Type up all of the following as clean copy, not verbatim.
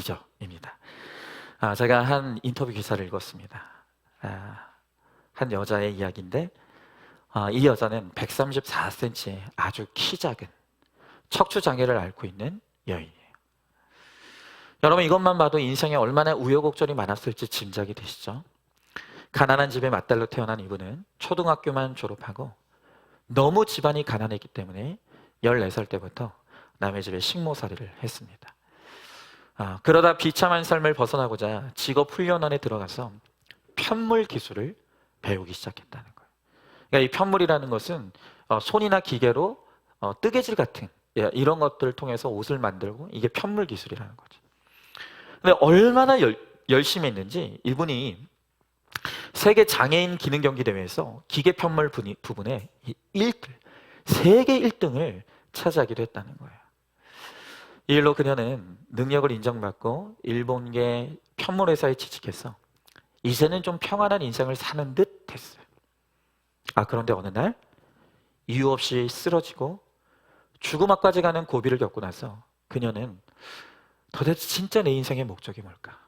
이적입니다. 제가 한 인터뷰 기사를 읽었습니다. 한 여자의 이야기인데 이 여자는 134cm의 아주 키 작은 척추장애를 앓고 있는 여인이에요. 여러분, 이것만 봐도 인생에 얼마나 우여곡절이 많았을지 짐작이 되시죠? 가난한 집에 맏딸로 태어난 이분은 초등학교만 졸업하고 너무 집안이 가난했기 때문에 14살 때부터 남의 집에 식모살이를 했습니다. 그러다 비참한 삶을 벗어나고자 직업훈련원에 들어가서 편물 기술을 배우기 시작했다는 거예요. 그러니까 이 편물이라는 것은 손이나 기계로 뜨개질 같은 이런 것들을 통해서 옷을 만들고, 이게 편물 기술이라는 거죠. 근데 얼마나 열심히 했는지 이분이 세계 장애인 기능 경기 대회에서 기계 편물 부분에 1등, 세계 1등을 차지하기도 했다는 거예요. 이 일로 그녀는 능력을 인정받고 일본계 편물 회사에 취직해서 이제는 좀 평안한 인생을 사는 듯 했어요. 그런데 어느 날 이유 없이 쓰러지고 죽음 앞까지 가는 고비를 겪고 나서 그녀는 도대체 진짜 내 인생의 목적이 뭘까?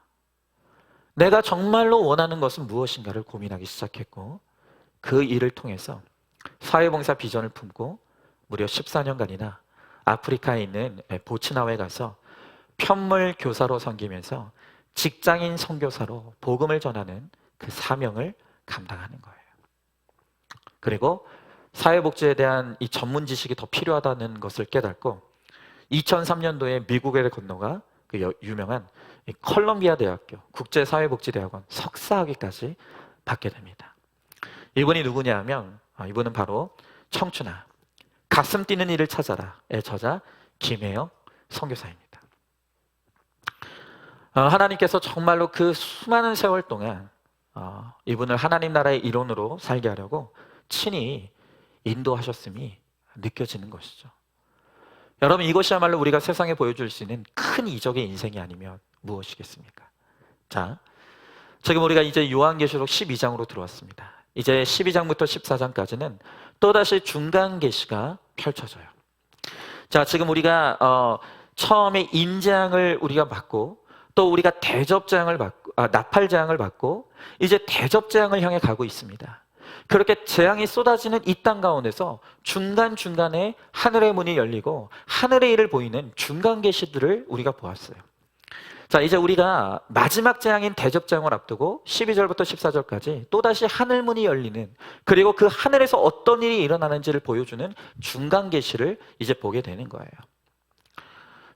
내가 정말로 원하는 것은 무엇인가를 고민하기 시작했고, 그 일을 통해서 사회봉사 비전을 품고 무려 14년간이나 아프리카에 있는 보츠나와에 가서 편물 교사로 섬기면서 직장인 선교사로 복음을 전하는 그 사명을 감당하는 거예요. 그리고 사회복지에 대한 이 전문 지식이 더 필요하다는 것을 깨닫고 2003년도에 미국에 건너가 그 유명한 컬럼비아 대학교 국제사회복지대학원 석사학위까지 받게 됩니다. 이분이 누구냐 하면 이분은 바로 청춘아, 가슴 뛰는 일을 찾아라의 저자 김혜영 선교사입니다. 하나님께서 정말로 그 수많은 세월 동안 이분을 하나님 나라의 일원으로 살게 하려고 친히 인도하셨음이 느껴지는 것이죠. 여러분, 이것이야말로 우리가 세상에 보여줄 수 있는 큰 이적의 인생이 아니면 무엇이겠습니까? 자, 지금 우리가 이제 요한계시록 12장으로 들어왔습니다. 이제 12장부터 14장까지는 또다시 중간 계시가 펼쳐져요. 자, 지금 우리가 처음에 인재앙을 우리가 받고, 또 우리가 대접재앙을 받고, 나팔재앙을 받고, 이제 대접재앙을 향해 가고 있습니다. 그렇게 재앙이 쏟아지는 이 땅 가운데서 중간중간에 하늘의 문이 열리고 하늘의 일을 보이는 중간 계시들을 우리가 보았어요. 자, 이제 우리가 마지막 재앙인 대접재앙을 앞두고 12절부터 14절까지 또다시 하늘문이 열리는, 그리고 그 하늘에서 어떤 일이 일어나는지를 보여주는 중간 계시를 이제 보게 되는 거예요.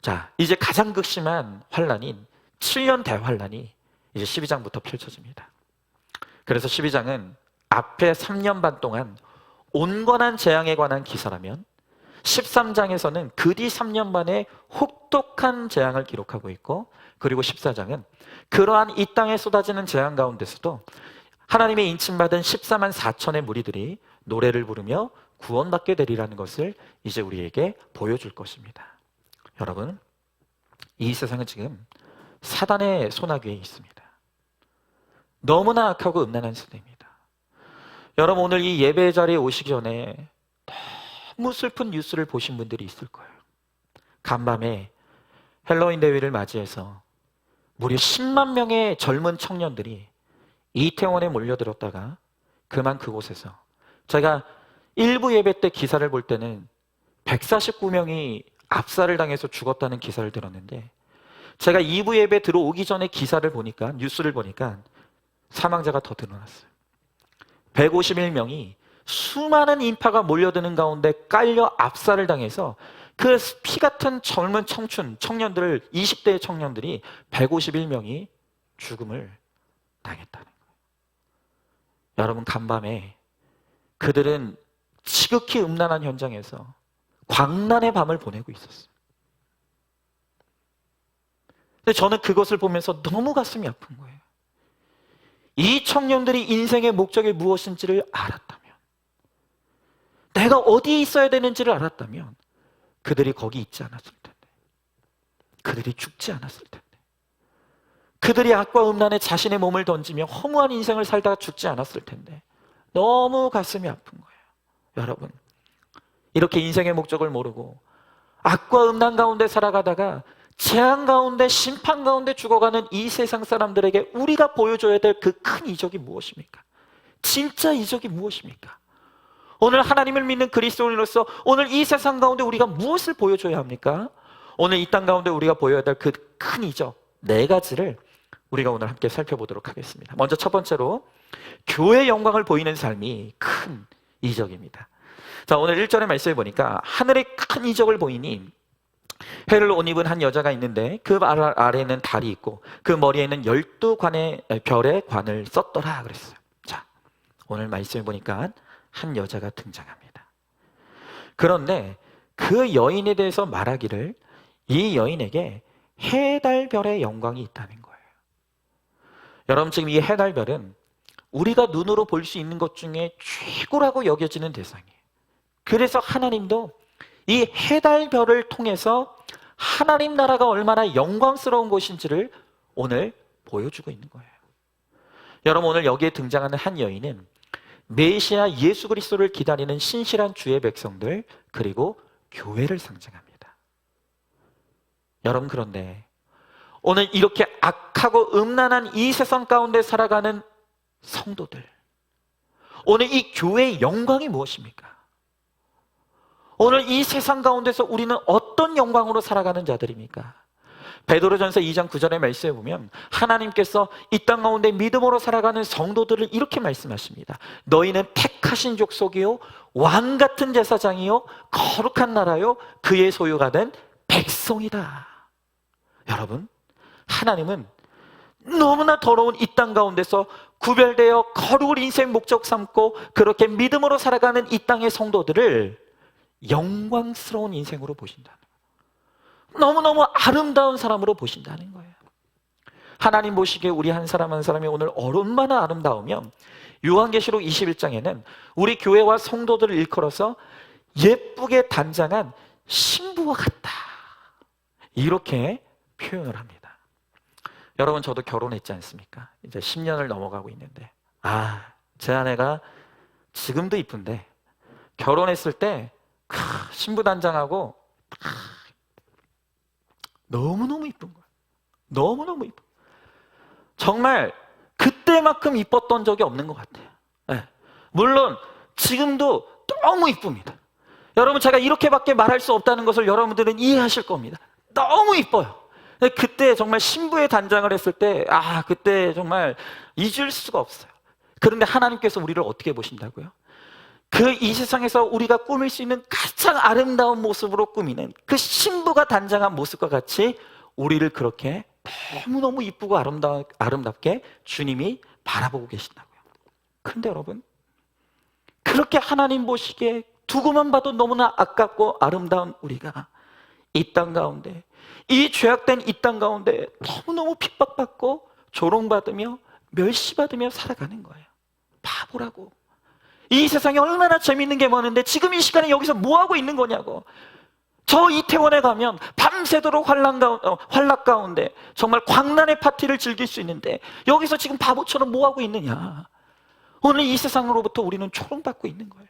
자, 이제 가장 극심한 환란인 7년 대환란이 이제 12장부터 펼쳐집니다. 그래서 12장은 앞에 3년 반 동안 온건한 재앙에 관한 기사라면 13장에서는 그 뒤 3년 반의 혹독한 재앙을 기록하고 있고, 그리고 14장은 그러한 이 땅에 쏟아지는 재앙 가운데서도 하나님의 인침받은 14만 4천의 무리들이 노래를 부르며 구원받게 되리라는 것을 이제 우리에게 보여줄 것입니다. 여러분, 이 세상은 지금 사단의 손아귀에 있습니다. 너무나 악하고 음란한 세대입니다. 여러분, 오늘 이 예배 자리에 오시기 전에 너무 슬픈 뉴스를 보신 분들이 있을 거예요. 간밤에 헬로윈 대회를 맞이해서 무려 10만 명의 젊은 청년들이 이태원에 몰려들었다가 그만 그곳에서, 제가 일부 예배 때 기사를 볼 때는 149명이 압살을 당해서 죽었다는 기사를 들었는데, 제가 2부 예배 들어오기 전에 기사를 보니까, 뉴스를 보니까 사망자가 더 늘어났어요. 151명이 수많은 인파가 몰려드는 가운데 깔려 압살을 당해서 그 피 같은 젊은 청년들을, 20대의 청년들이 151명이 죽음을 당했다는 거예요. 여러분, 간밤에 그들은 지극히 음란한 현장에서 광란의 밤을 보내고 있었어요. 근데 저는 그것을 보면서 너무 가슴이 아픈 거예요. 이 청년들이 인생의 목적이 무엇인지를 알았다면, 내가 어디에 있어야 되는지를 알았다면 그들이 거기 있지 않았을 텐데, 그들이 죽지 않았을 텐데, 그들이 악과 음란에 자신의 몸을 던지며 허무한 인생을 살다가 죽지 않았을 텐데, 너무 가슴이 아픈 거예요. 여러분, 이렇게 인생의 목적을 모르고 악과 음란 가운데 살아가다가 재앙 가운데 심판 가운데 죽어가는 이 세상 사람들에게 우리가 보여줘야 될 그 큰 이적이 무엇입니까? 진짜 이적이 무엇입니까? 오늘 하나님을 믿는 그리스도인으로서 오늘 이 세상 가운데 우리가 무엇을 보여줘야 합니까? 오늘 이 땅 가운데 우리가 보여야 될 그 큰 이적 4가지를 우리가 오늘 함께 살펴보도록 하겠습니다. 먼저 첫 번째로 교회의 영광을 보이는 삶이 큰 이적입니다. 자, 오늘 1절의 말씀에 보니까 하늘에 큰 이적을 보이니 해를 옷 입은 한 여자가 있는데 그 아래에는 달이 있고 그 머리에는 12관의 별의 관을 썼더라 그랬어요. 자, 오늘 말씀에 보니까 한 여자가 등장합니다. 그런데 그 여인에 대해서 말하기를 이 여인에게 해달별의 영광이 있다는 거예요. 여러분, 지금 이 해달별은 우리가 눈으로 볼 수 있는 것 중에 최고라고 여겨지는 대상이에요. 그래서 하나님도 이 해달별을 통해서 하나님 나라가 얼마나 영광스러운 것인지를 오늘 보여주고 있는 거예요. 여러분, 오늘 여기에 등장하는 한 여인은 메시아 예수 그리스도를 기다리는 신실한 주의 백성들, 그리고 교회를 상징합니다. 여러분, 그런데 오늘 이렇게 악하고 음란한 이 세상 가운데 살아가는 성도들, 오늘 이 교회의 영광이 무엇입니까? 오늘 이 세상 가운데서 우리는 어떤 영광으로 살아가는 자들입니까? 베드로전서 2장 9절의 말씀에 보면 하나님께서 이 땅 가운데 믿음으로 살아가는 성도들을 이렇게 말씀하십니다. 너희는 택하신 족속이요 왕 같은 제사장이요 거룩한 나라요 그의 소유가 된 백성이다. 여러분, 하나님은 너무나 더러운 이 땅 가운데서 구별되어 거룩을 인생 목적 삼고 그렇게 믿음으로 살아가는 이 땅의 성도들을 영광스러운 인생으로 보신다는 거예요. 너무너무 아름다운 사람으로 보신다는 거예요. 하나님 보시기에 우리 한 사람 한 사람이 오늘 얼마나 아름다우면 요한계시록 21장에는 우리 교회와 성도들을 일컬어서 예쁘게 단장한 신부와 같다, 이렇게 표현을 합니다. 여러분, 저도 결혼했지 않습니까? 이제 10년을 넘어가고 있는데 제 아내가 지금도 이쁜데 결혼했을 때 신부 단장하고 너무너무 이쁜 거예요. 너무너무 이쁜, 정말 그때만큼 이뻤던 적이 없는 것 같아요. 네. 물론 지금도 너무 이쁩니다. 여러분, 제가 이렇게밖에 말할 수 없다는 것을 여러분들은 이해하실 겁니다. 너무 이뻐요. 그때 정말 신부의 단장을 했을 때 그때 정말 잊을 수가 없어요. 그런데 하나님께서 우리를 어떻게 보신다고요? 그 이 세상에서 우리가 꾸밀 수 있는 가장 아름다운 모습으로 꾸미는 그 신부가 단장한 모습과 같이 우리를 그렇게 너무너무 이쁘고 아름답게 주님이 바라보고 계신다고요. 그런데 여러분, 그렇게 하나님 보시기에 두고만 봐도 너무나 아깝고 아름다운 우리가 이 땅 가운데, 이 죄악된 이 땅 가운데 너무너무 핍박받고 조롱받으며 멸시받으며 살아가는 거예요. 바보라고. 이 세상에 얼마나 재밌는 게 많은데 지금 이 시간에 여기서 뭐하고 있는 거냐고. 저 이태원에 가면 밤새도록 환락 가운데 정말 광란의 파티를 즐길 수 있는데 여기서 지금 바보처럼 뭐하고 있느냐. 오늘 이 세상으로부터 우리는 초롱받고 있는 거예요.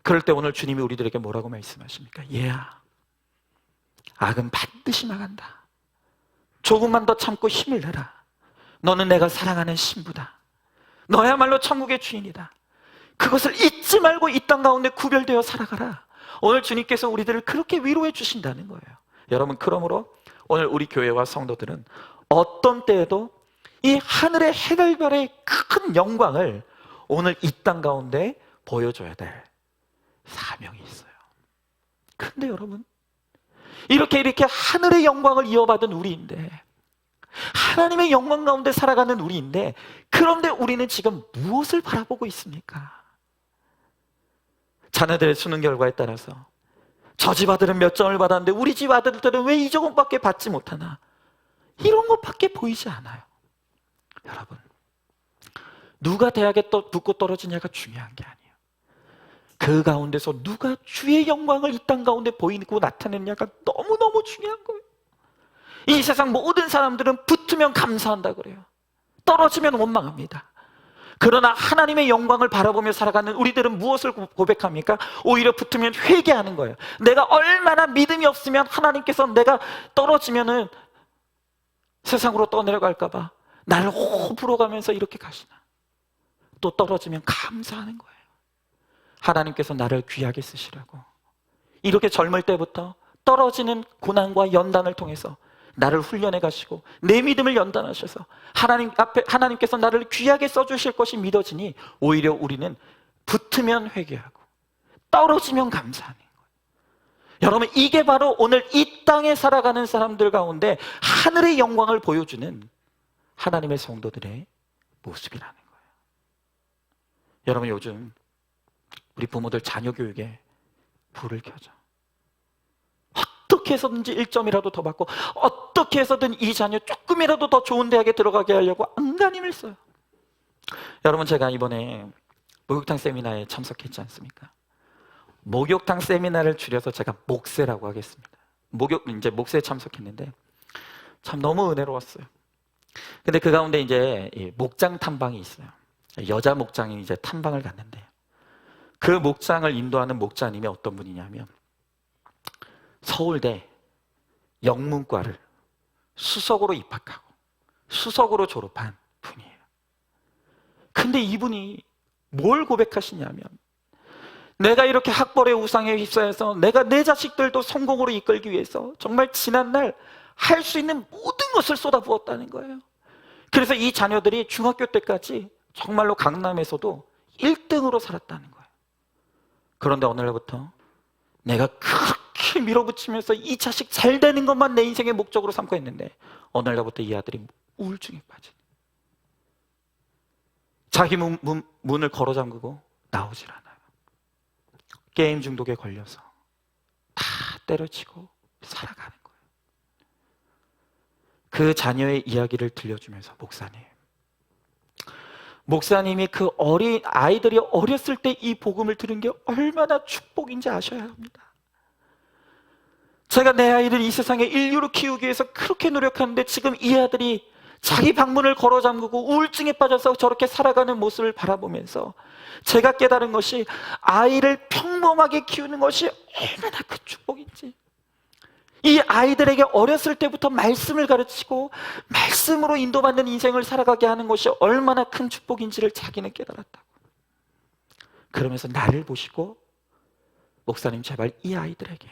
그럴 때 오늘 주님이 우리들에게 뭐라고 말씀하십니까? 얘야, 악은 반드시 망한다. 조금만 더 참고 힘을 내라. 너는 내가 사랑하는 신부다. 너야말로 천국의 주인이다. 그것을 잊지 말고 이 땅 가운데 구별되어 살아가라. 오늘 주님께서 우리들을 그렇게 위로해 주신다는 거예요. 여러분, 그러므로 오늘 우리 교회와 성도들은 어떤 때에도 이 하늘의 해달별의 큰 영광을 오늘 이 땅 가운데 보여줘야 될 사명이 있어요. 그런데 여러분, 이렇게 하늘의 영광을 이어받은 우리인데, 하나님의 영광 가운데 살아가는 우리인데, 그런데 우리는 지금 무엇을 바라보고 있습니까? 자녀들의 수능 결과에 따라서 저 집 아들은 몇 점을 받았는데 우리 집 아들들은 왜 이 점밖에 받지 못하나, 이런 것밖에 보이지 않아요. 여러분, 누가 대학에 붙고 떨어지냐가 중요한 게 아니에요. 그 가운데서 누가 주의 영광을 이 땅 가운데 보이고 나타내느냐가 너무너무 중요한 거예요. 이 세상 모든 사람들은 붙으면 감사한다 그래요. 떨어지면 원망합니다. 그러나 하나님의 영광을 바라보며 살아가는 우리들은 무엇을 고백합니까? 오히려 붙으면 회개하는 거예요. 내가 얼마나 믿음이 없으면 하나님께서 내가 떨어지면은 세상으로 떠내려갈까 봐 나를 호불호 가면서 이렇게 가시나. 또 떨어지면 감사하는 거예요. 하나님께서 나를 귀하게 쓰시라고. 이렇게 젊을 때부터 떨어지는 고난과 연단을 통해서 나를 훈련해 가시고 내 믿음을 연단하셔서 하나님께서 나를 귀하게 써주실 것이 믿어지니 오히려 우리는 붙으면 회개하고 떨어지면 감사하는 거예요. 여러분, 이게 바로 오늘 이 땅에 살아가는 사람들 가운데 하늘의 영광을 보여주는 하나님의 성도들의 모습이라는 거예요. 여러분, 요즘 우리 부모들 자녀 교육에 불을 켜죠. 어떻게 해서든지 1점이라도 더 받고 어떻게 해서든 이 자녀 조금이라도 더 좋은 대학에 들어가게 하려고 안간힘을 써요. 여러분, 제가 이번에 목욕탕 세미나에 참석했지 않습니까? 목욕탕 세미나를 줄여서 제가 목세라고 하겠습니다. 목세에 참석했는데 참 너무 은혜로웠어요. 근데 그 가운데 이제 목장 탐방이 있어요. 여자 목장이 이제 탐방을 갔는데 그 목장을 인도하는 목자님이 어떤 분이냐면 서울대 영문과를 수석으로 입학하고 수석으로 졸업한 분이에요. 근데 이분이 뭘 고백하시냐면 내가 이렇게 학벌의 우상에 휩싸여서 내가 내 자식들도 성공으로 이끌기 위해서 정말 지난날 할 수 있는 모든 것을 쏟아부었다는 거예요. 그래서 이 자녀들이 중학교 때까지 정말로 강남에서도 1등으로 살았다는 거예요. 그런데 어느 날부터 내가 그렇게 밀어붙이면서 이 자식 잘 되는 것만 내 인생의 목적으로 삼고 했는데 어느 날부터 이 아들이 우울증에 빠진, 자기 문을 걸어 잠그고 나오질 않아요. 게임 중독에 걸려서 다 때려치고 살아가는 거예요. 그 자녀의 이야기를 들려주면서 목사님이 그 어린 아이들이 어렸을 때 이 복음을 들은 게 얼마나 축복인지 아셔야 합니다. 제가 내 아이를 이 세상에 인류로 키우기 위해서 그렇게 노력하는데 지금 이 아들이 자기 방문을 걸어 잠그고 우울증에 빠져서 저렇게 살아가는 모습을 바라보면서 제가 깨달은 것이 아이를 평범하게 키우는 것이 얼마나 큰 축복인지, 이 아이들에게 어렸을 때부터 말씀을 가르치고 말씀으로 인도받는 인생을 살아가게 하는 것이 얼마나 큰 축복인지를 자기는 깨달았다고. 그러면서 나를 보시고 목사님 제발 이 아이들에게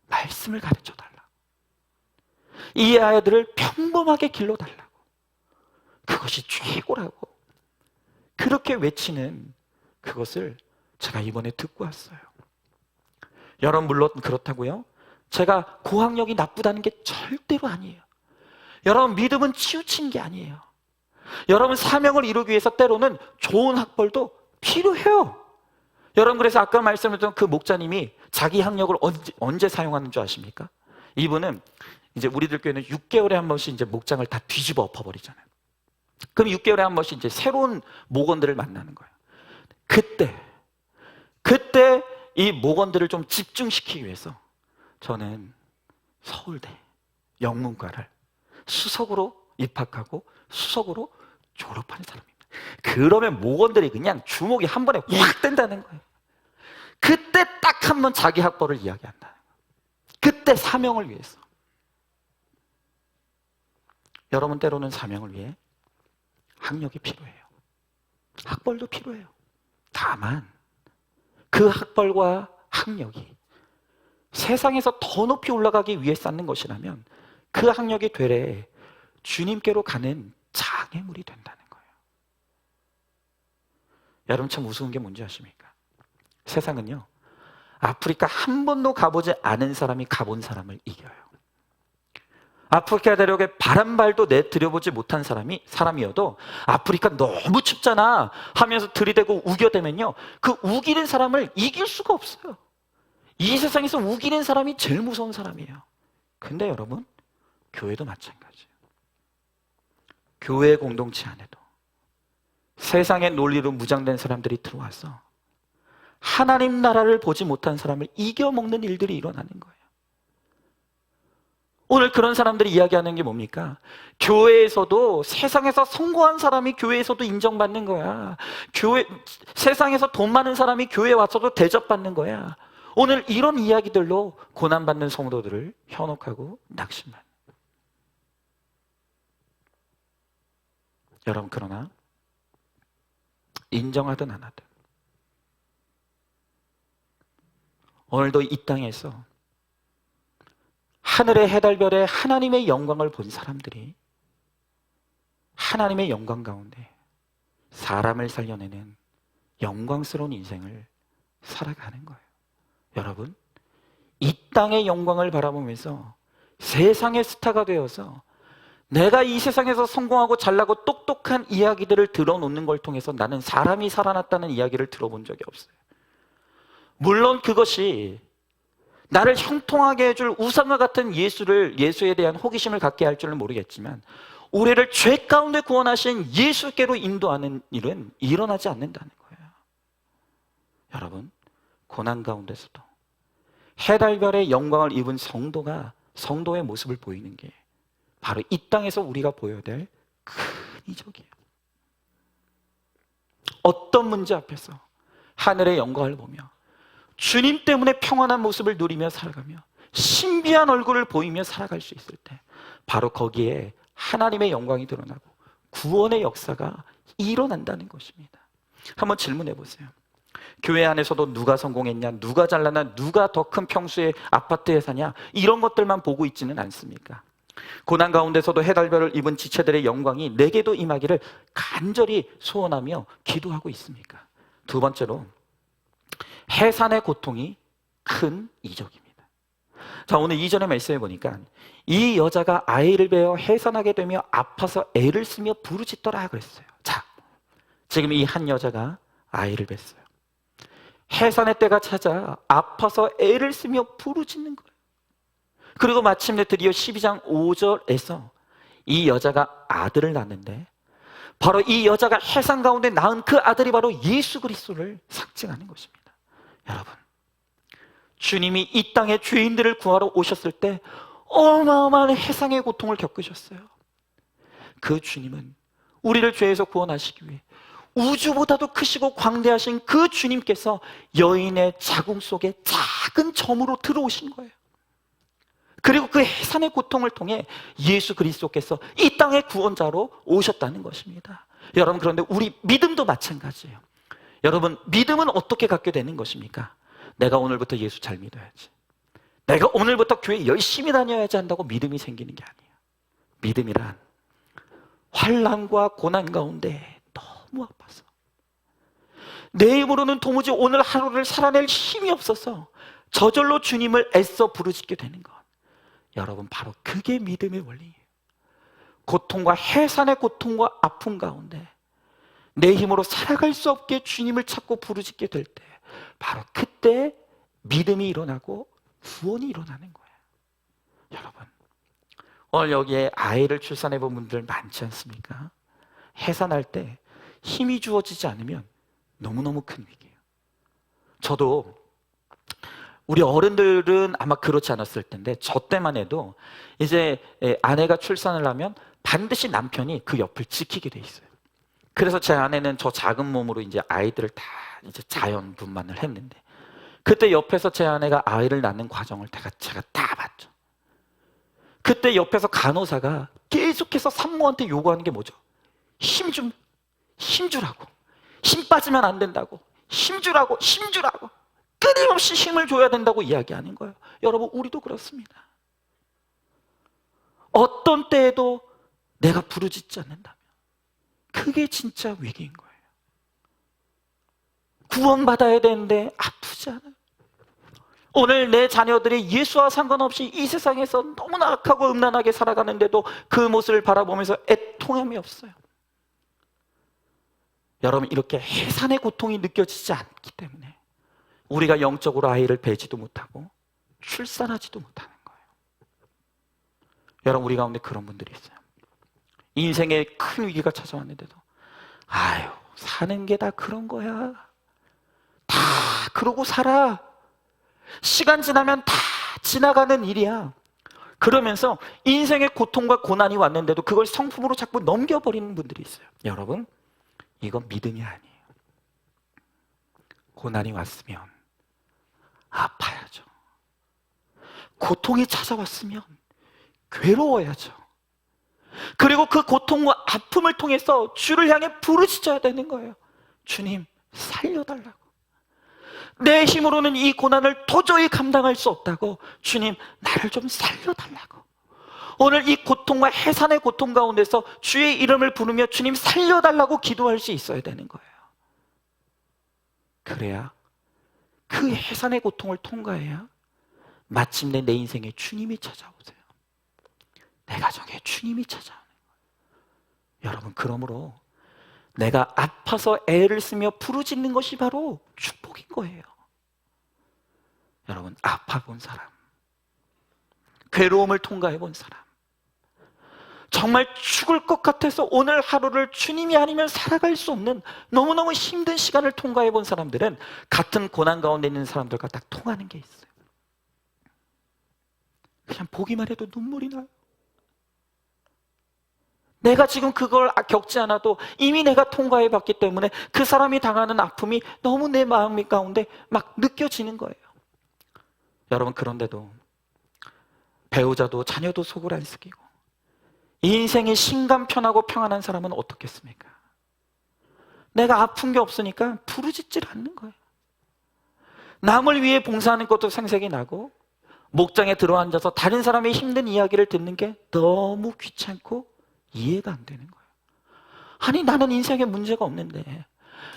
말씀을 가르쳐달라고, 이 아이들을 평범하게 길러달라고, 그것이 최고라고 그렇게 외치는 그것을 제가 이번에 듣고 왔어요. 여러분, 물론 그렇다고요 제가 고학력이 나쁘다는 게 절대로 아니에요. 여러분, 믿음은 치우친 게 아니에요. 여러분, 사명을 이루기 위해서 때로는 좋은 학벌도 필요해요. 여러분, 그래서 아까 말씀드렸던 그 목자님이 자기 학력을 언제 사용하는 줄 아십니까? 이분은 이제 우리들 교회는 6개월에 한 번씩 이제 목장을 다 뒤집어 엎어버리잖아요. 그럼 6개월에 한 번씩 이제 새로운 목원들을 만나는 거예요. 그때 이 목원들을 좀 집중시키기 위해서 저는 서울대 영문과를 수석으로 입학하고 수석으로 졸업하는 사람입니다. 그러면 목원들이 그냥 주목이 한 번에 확 뜬다는 거예요. 그때 딱 한 번 자기 학벌을 이야기한다는 거예요. 그때 사명을 위해서. 여러분, 때로는 사명을 위해 학력이 필요해요. 학벌도 필요해요. 다만 그 학벌과 학력이 세상에서 더 높이 올라가기 위해 쌓는 것이라면 그 학력이 되레 주님께로 가는 장애물이 된다는 거예요. 여러분, 참 우스운 게 뭔지 아십니까? 세상은요, 아프리카 한 번도 가보지 않은 사람이 가본 사람을 이겨요. 아프리카 대륙에 바람발도 내들여보지 못한 사람이어도 아프리카 너무 춥잖아 하면서 들이대고 우겨대면요, 그 우기는 사람을 이길 수가 없어요. 이 세상에서 우기는 사람이 제일 무서운 사람이에요. 근데 여러분, 교회도 마찬가지예요. 교회 공동체 안에도 세상의 논리로 무장된 사람들이 들어와서 하나님 나라를 보지 못한 사람을 이겨먹는 일들이 일어나는 거예요. 오늘 그런 사람들이 이야기하는 게 뭡니까? 교회에서도, 세상에서 성공한 사람이 교회에서도 인정받는 거야. 세상에서 돈 많은 사람이 교회에 와서도 대접받는 거야. 오늘 이런 이야기들로 고난받는 성도들을 현혹하고 낙심한. 여러분, 그러나 인정하든 안 하든 오늘도 이 땅에서 하늘의 해달별에 하나님의 영광을 본 사람들이 하나님의 영광 가운데 사람을 살려내는 영광스러운 인생을 살아가는 거예요. 여러분, 이 땅의 영광을 바라보면서 세상의 스타가 되어서 내가 이 세상에서 성공하고 잘나고 똑똑한 이야기들을 들어놓는 걸 통해서 나는 사람이 살아났다는 이야기를 들어본 적이 없어요. 물론 그것이 나를 형통하게 해줄 우상과 같은 예수에 대한 호기심을 갖게 할 줄은 모르겠지만, 우리를 죄 가운데 구원하신 예수께로 인도하는 일은 일어나지 않는다는 거예요. 여러분, 고난 가운데서도 해달별의 영광을 입은 성도의 모습을 보이는 게 바로 이 땅에서 우리가 보여야 될 큰 이적이에요. 어떤 문제 앞에서 하늘의 영광을 보며 주님 때문에 평안한 모습을 누리며 살아가며 신비한 얼굴을 보이며 살아갈 수 있을 때, 바로 거기에 하나님의 영광이 드러나고 구원의 역사가 일어난다는 것입니다. 한번 질문해 보세요. 교회 안에서도 누가 성공했냐, 누가 잘났냐, 누가 더 큰 평수의 아파트에 사냐, 이런 것들만 보고 있지는 않습니까? 고난 가운데서도 해달별을 입은 지체들의 영광이 내게도 임하기를 간절히 소원하며 기도하고 있습니까? 두 번째로, 해산의 고통이 큰 이적입니다. 자, 오늘 이전의 말씀에 보니까 이 여자가 아이를 베어 해산하게 되며 아파서 애를 쓰며 부르짖더라 그랬어요. 자, 지금 이 한 여자가 아이를 뱄어요. 해산의 때가 찾아 아파서 애를 쓰며 부르짖는 거예요. 그리고 마침내 드디어 12장 5절에서 이 여자가 아들을 낳는데, 바로 이 여자가 해산 가운데 낳은 그 아들이 바로 예수 그리스도를 상징하는 것입니다. 여러분, 주님이 이 땅에 죄인들을 구하러 오셨을 때 어마어마한 해상의 고통을 겪으셨어요. 그 주님은 우리를 죄에서 구원하시기 위해 우주보다도 크시고 광대하신 그 주님께서 여인의 자궁 속에 작은 점으로 들어오신 거예요. 그리고 그 해산의 고통을 통해 예수 그리스도께서 이 땅의 구원자로 오셨다는 것입니다. 여러분, 그런데 우리 믿음도 마찬가지예요. 여러분, 믿음은 어떻게 갖게 되는 것입니까? 내가 오늘부터 예수 잘 믿어야지, 내가 오늘부터 교회 열심히 다녀야지 한다고 믿음이 생기는 게 아니에요. 믿음이란 환난과 고난 가운데 너무 아파서 내 힘으로는 도무지 오늘 하루를 살아낼 힘이 없어서 저절로 주님을 애써 부르짖게 되는 것, 여러분, 바로 그게 믿음의 원리예요. 고통과 해산의 고통과 아픔 가운데 내 힘으로 살아갈 수 없게 주님을 찾고 부르짖게 될 때, 바로 그때 믿음이 일어나고 구원이 일어나는 거예요. 여러분, 오늘 여기에 아이를 출산해 본 분들 많지 않습니까? 해산할 때 힘이 주어지지 않으면 너무너무 큰 위기예요. 저도, 우리 어른들은 아마 그렇지 않았을 텐데, 저 때만 해도 이제 아내가 출산을 하면 반드시 남편이 그 옆을 지키게 돼 있어요. 그래서 제 아내는 저 작은 몸으로 이제 아이들을 다 이제 자연 분만을 했는데, 그때 옆에서 제 아내가 아이를 낳는 과정을 제가 다 봤죠. 그때 옆에서 간호사가 계속해서 산모한테 요구하는 게 뭐죠? 힘 주라고. 힘 빠지면 안 된다고. 힘 주라고. 끊임없이 힘을 줘야 된다고 이야기하는 거예요. 여러분, 우리도 그렇습니다. 어떤 때에도 내가 부르짖지 않는다면 그게 진짜 위기인 거예요. 구원받아야 되는데 아프지 않아요. 오늘 내 자녀들이 예수와 상관없이 이 세상에서 너무나 악하고 음란하게 살아가는데도 그 모습을 바라보면서 애통함이 없어요. 여러분, 이렇게 해산의 고통이 느껴지지 않기 때문에 우리가 영적으로 아이를 베지도 못하고 출산하지도 못하는 거예요. 여러분, 우리 가운데 그런 분들이 있어요. 인생에 큰 위기가 찾아왔는데도 아유, 사는 게 다 그런 거야. 다 그러고 살아. 시간 지나면 다 지나가는 일이야. 그러면서 인생의 고통과 고난이 왔는데도 그걸 성품으로 자꾸 넘겨버리는 분들이 있어요. 여러분, 이건 믿음이 아니에요. 고난이 왔으면 아파야죠. 고통이 찾아왔으면 괴로워야죠. 그리고 그 고통과 아픔을 통해서 주를 향해 부르짖어야 되는 거예요. 주님, 살려달라고. 내 힘으로는 이 고난을 도저히 감당할 수 없다고. 주님, 나를 좀 살려달라고. 오늘 이 고통과 해산의 고통 가운데서 주의 이름을 부르며 주님 살려달라고 기도할 수 있어야 되는 거예요. 그래야 그 해산의 고통을 통과해야 마침내 내 인생에 주님이 찾아오세요. 내 가정에 주님이 찾아오는 거예요. 여러분, 그러므로 내가 아파서 애를 쓰며 부르짖는 것이 바로 축복인 거예요. 여러분, 아파 본 사람, 괴로움을 통과해 본 사람, 정말 죽을 것 같아서 오늘 하루를 주님이 아니면 살아갈 수 없는 너무너무 힘든 시간을 통과해 본 사람들은 같은 고난 가운데 있는 사람들과 딱 통하는 게 있어요. 그냥 보기만 해도 눈물이 나요. 내가 지금 그걸 겪지 않아도 이미 내가 통과해 봤기 때문에 그 사람이 당하는 아픔이 너무 내 마음 가운데 막 느껴지는 거예요. 여러분, 그런데도 배우자도 자녀도 속을 안 썩이고 인생이 심감 편하고 평안한 사람은 어떻겠습니까? 내가 아픈 게 없으니까 부르짖질 않는 거예요. 남을 위해 봉사하는 것도 생색이 나고 목장에 들어앉아서 다른 사람의 힘든 이야기를 듣는 게 너무 귀찮고 이해가 안 되는 거예요. 아니, 나는 인생에 문제가 없는데,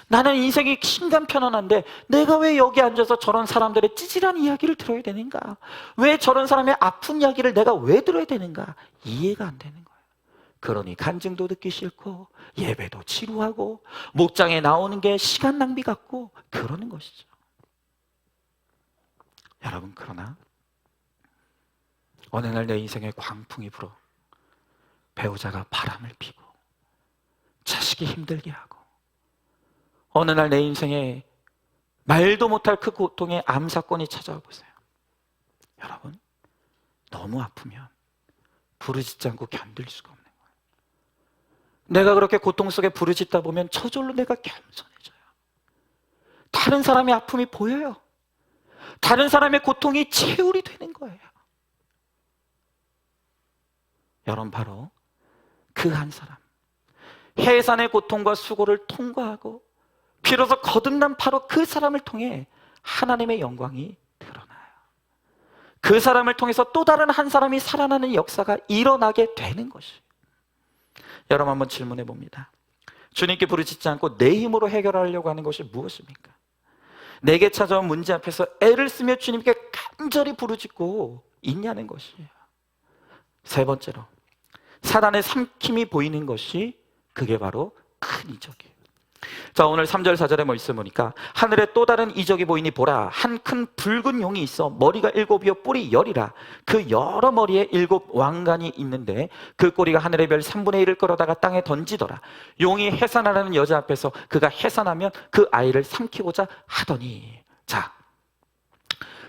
나는 인생이 심감 편안한데 내가 왜 여기 앉아서 저런 사람들의 찌질한 이야기를 들어야 되는가? 왜 저런 사람의 아픈 이야기를 내가 왜 들어야 되는가? 이해가 안 되는 거예요. 그러니 간증도 듣기 싫고 예배도 지루하고 목장에 나오는 게 시간 낭비 같고 그러는 것이죠. 여러분, 그러나 어느 날 내 인생에 광풍이 불어 배우자가 바람을 피고 자식이 힘들게 하고 어느 날 내 인생에 말도 못할 그 고통의 암사건이 찾아와 보세요. 여러분, 너무 아프면 부르짖지 않고 견딜 수가 없는 거예요. 내가 그렇게 고통 속에 부르짖다 보면 저절로 내가 겸손해져요. 다른 사람의 아픔이 보여요. 다른 사람의 고통이 채울이 되는 거예요. 여러분, 바로 그 한 사람, 해산의 고통과 수고를 통과하고 비로소 거듭난 바로 그 사람을 통해 하나님의 영광이 드러나요. 그 사람을 통해서 또 다른 한 사람이 살아나는 역사가 일어나게 되는 것이에요. 여러분, 한번 질문해 봅니다. 주님께 부르짖지 않고 내 힘으로 해결하려고 하는 것이 무엇입니까? 내게 찾아온 문제 앞에서 애를 쓰며 주님께 간절히 부르짖고 있냐는 것이에요. 세 번째로, 사단의 삼킴이 보이는 것이 그게 바로 큰 이적이에요. 자, 오늘 3절 4절에 말씀 보니까 하늘에 또 다른 이적이 보이니 보라, 한 큰 붉은 용이 있어 머리가 7이요 뿔이 10이라. 그 여러 머리에 7 왕관이 있는데 그 꼬리가 하늘의 별 3분의 1을 끌어다가 땅에 던지더라. 용이 해산하라는 여자 앞에서 그가 해산하면 그 아이를 삼키고자 하더니. 자,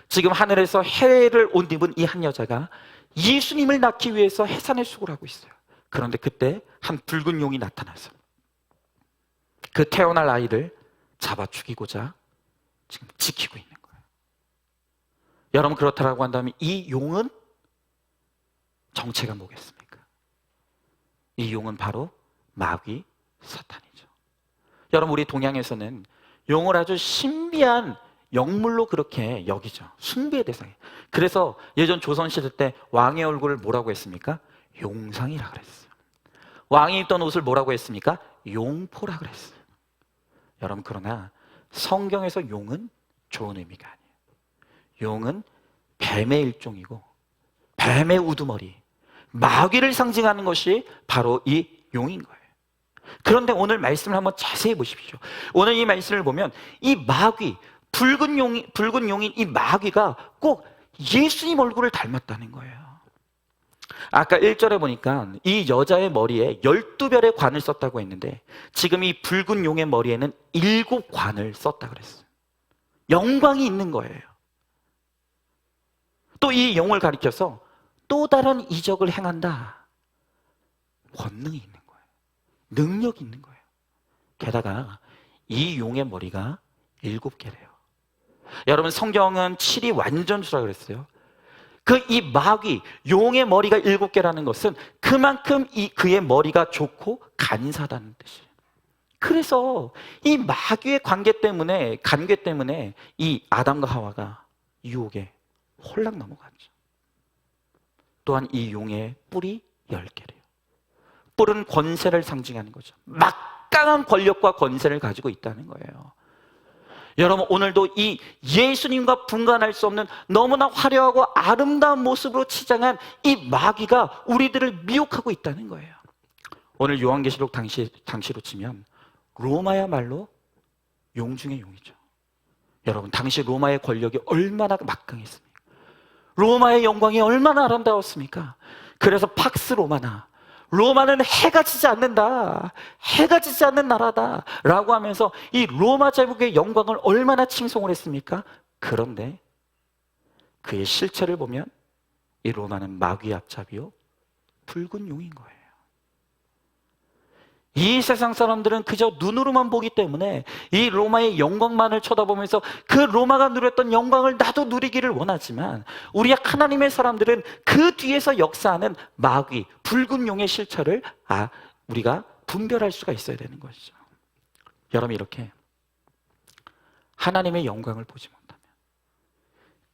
지금 하늘에서 해를 옷 입은 이 한 여자가 예수님을 낳기 위해서 해산의 수고를 하고 있어요. 그런데 그때 한 붉은 용이 나타나서 그 태어날 아이를 잡아 죽이고자 지금 지키고 있는 거예요. 여러분, 그렇다라고 한다면 이 용은 정체가 뭐겠습니까? 이 용은 바로 마귀 사탄이죠. 여러분, 우리 동양에서는 용을 아주 신비한 영물로 그렇게 여기죠. 숭배의 대상이에요. 그래서 예전 조선시대 때 왕의 얼굴을 뭐라고 했습니까? 용상이라고 그랬어요. 왕이 입던 옷을 뭐라고 했습니까? 용포라고 그랬어요. 여러분, 그러나 성경에서 용은 좋은 의미가 아니에요. 용은 뱀의 일종이고 뱀의 우두머리, 마귀를 상징하는 것이 바로 이 용인 거예요. 그런데 오늘 말씀을 한번 자세히 보십시오. 오늘 이 말씀을 보면 이 마귀, 붉은 용인 이 마귀가 꼭 예수님 얼굴을 닮았다는 거예요. 아까 1절에 보니까 이 여자의 머리에 12별의 관을 썼다고 했는데 지금 이 붉은 용의 머리에는 7관을 썼다 그랬어요. 영광이 있는 거예요. 또 이 용을 가리켜서 또 다른 이적을 행한다. 권능이 있는 거예요. 능력이 있는 거예요. 게다가 이 용의 머리가 7개래요. 여러분, 성경은 7이 완전수라 그랬어요. 이 마귀, 용의 머리가 7개라는 것은 그만큼 그의 머리가 좋고 간사하다는 뜻이에요. 그래서 이 마귀의 관계 때문에 이 아담과 하와가 유혹에 홀랑 넘어갔죠. 또한 이 용의 뿔이 10개래요. 뿔은 권세를 상징하는 거죠. 막강한 권력과 권세를 가지고 있다는 거예요. 여러분, 오늘도 이 예수님과 분간할 수 없는 너무나 화려하고 아름다운 모습으로 치장한 이 마귀가 우리들을 미혹하고 있다는 거예요. 오늘 요한계시록 당시로 치면 로마야말로 용 중의 용이죠. 여러분, 당시 로마의 권력이 얼마나 막강했습니까? 로마의 영광이 얼마나 아름다웠습니까? 그래서 팍스 로마나, 로마는 해가 지지 않는다, 해가 지지 않는 나라다 라고 하면서 이 로마 제국의 영광을 얼마나 칭송을 했습니까? 그런데 그의 실체를 보면 이 로마는 마귀의 앞잡이요 붉은 용인 거예요. 이 세상 사람들은 그저 눈으로만 보기 때문에 이 로마의 영광만을 쳐다보면서 그 로마가 누렸던 영광을 나도 누리기를 원하지만, 우리 하나님의 사람들은 그 뒤에서 역사하는 마귀, 붉은 용의 실체를 우리가 분별할 수가 있어야 되는 것이죠. 여러분, 이렇게 하나님의 영광을 보지 못하면,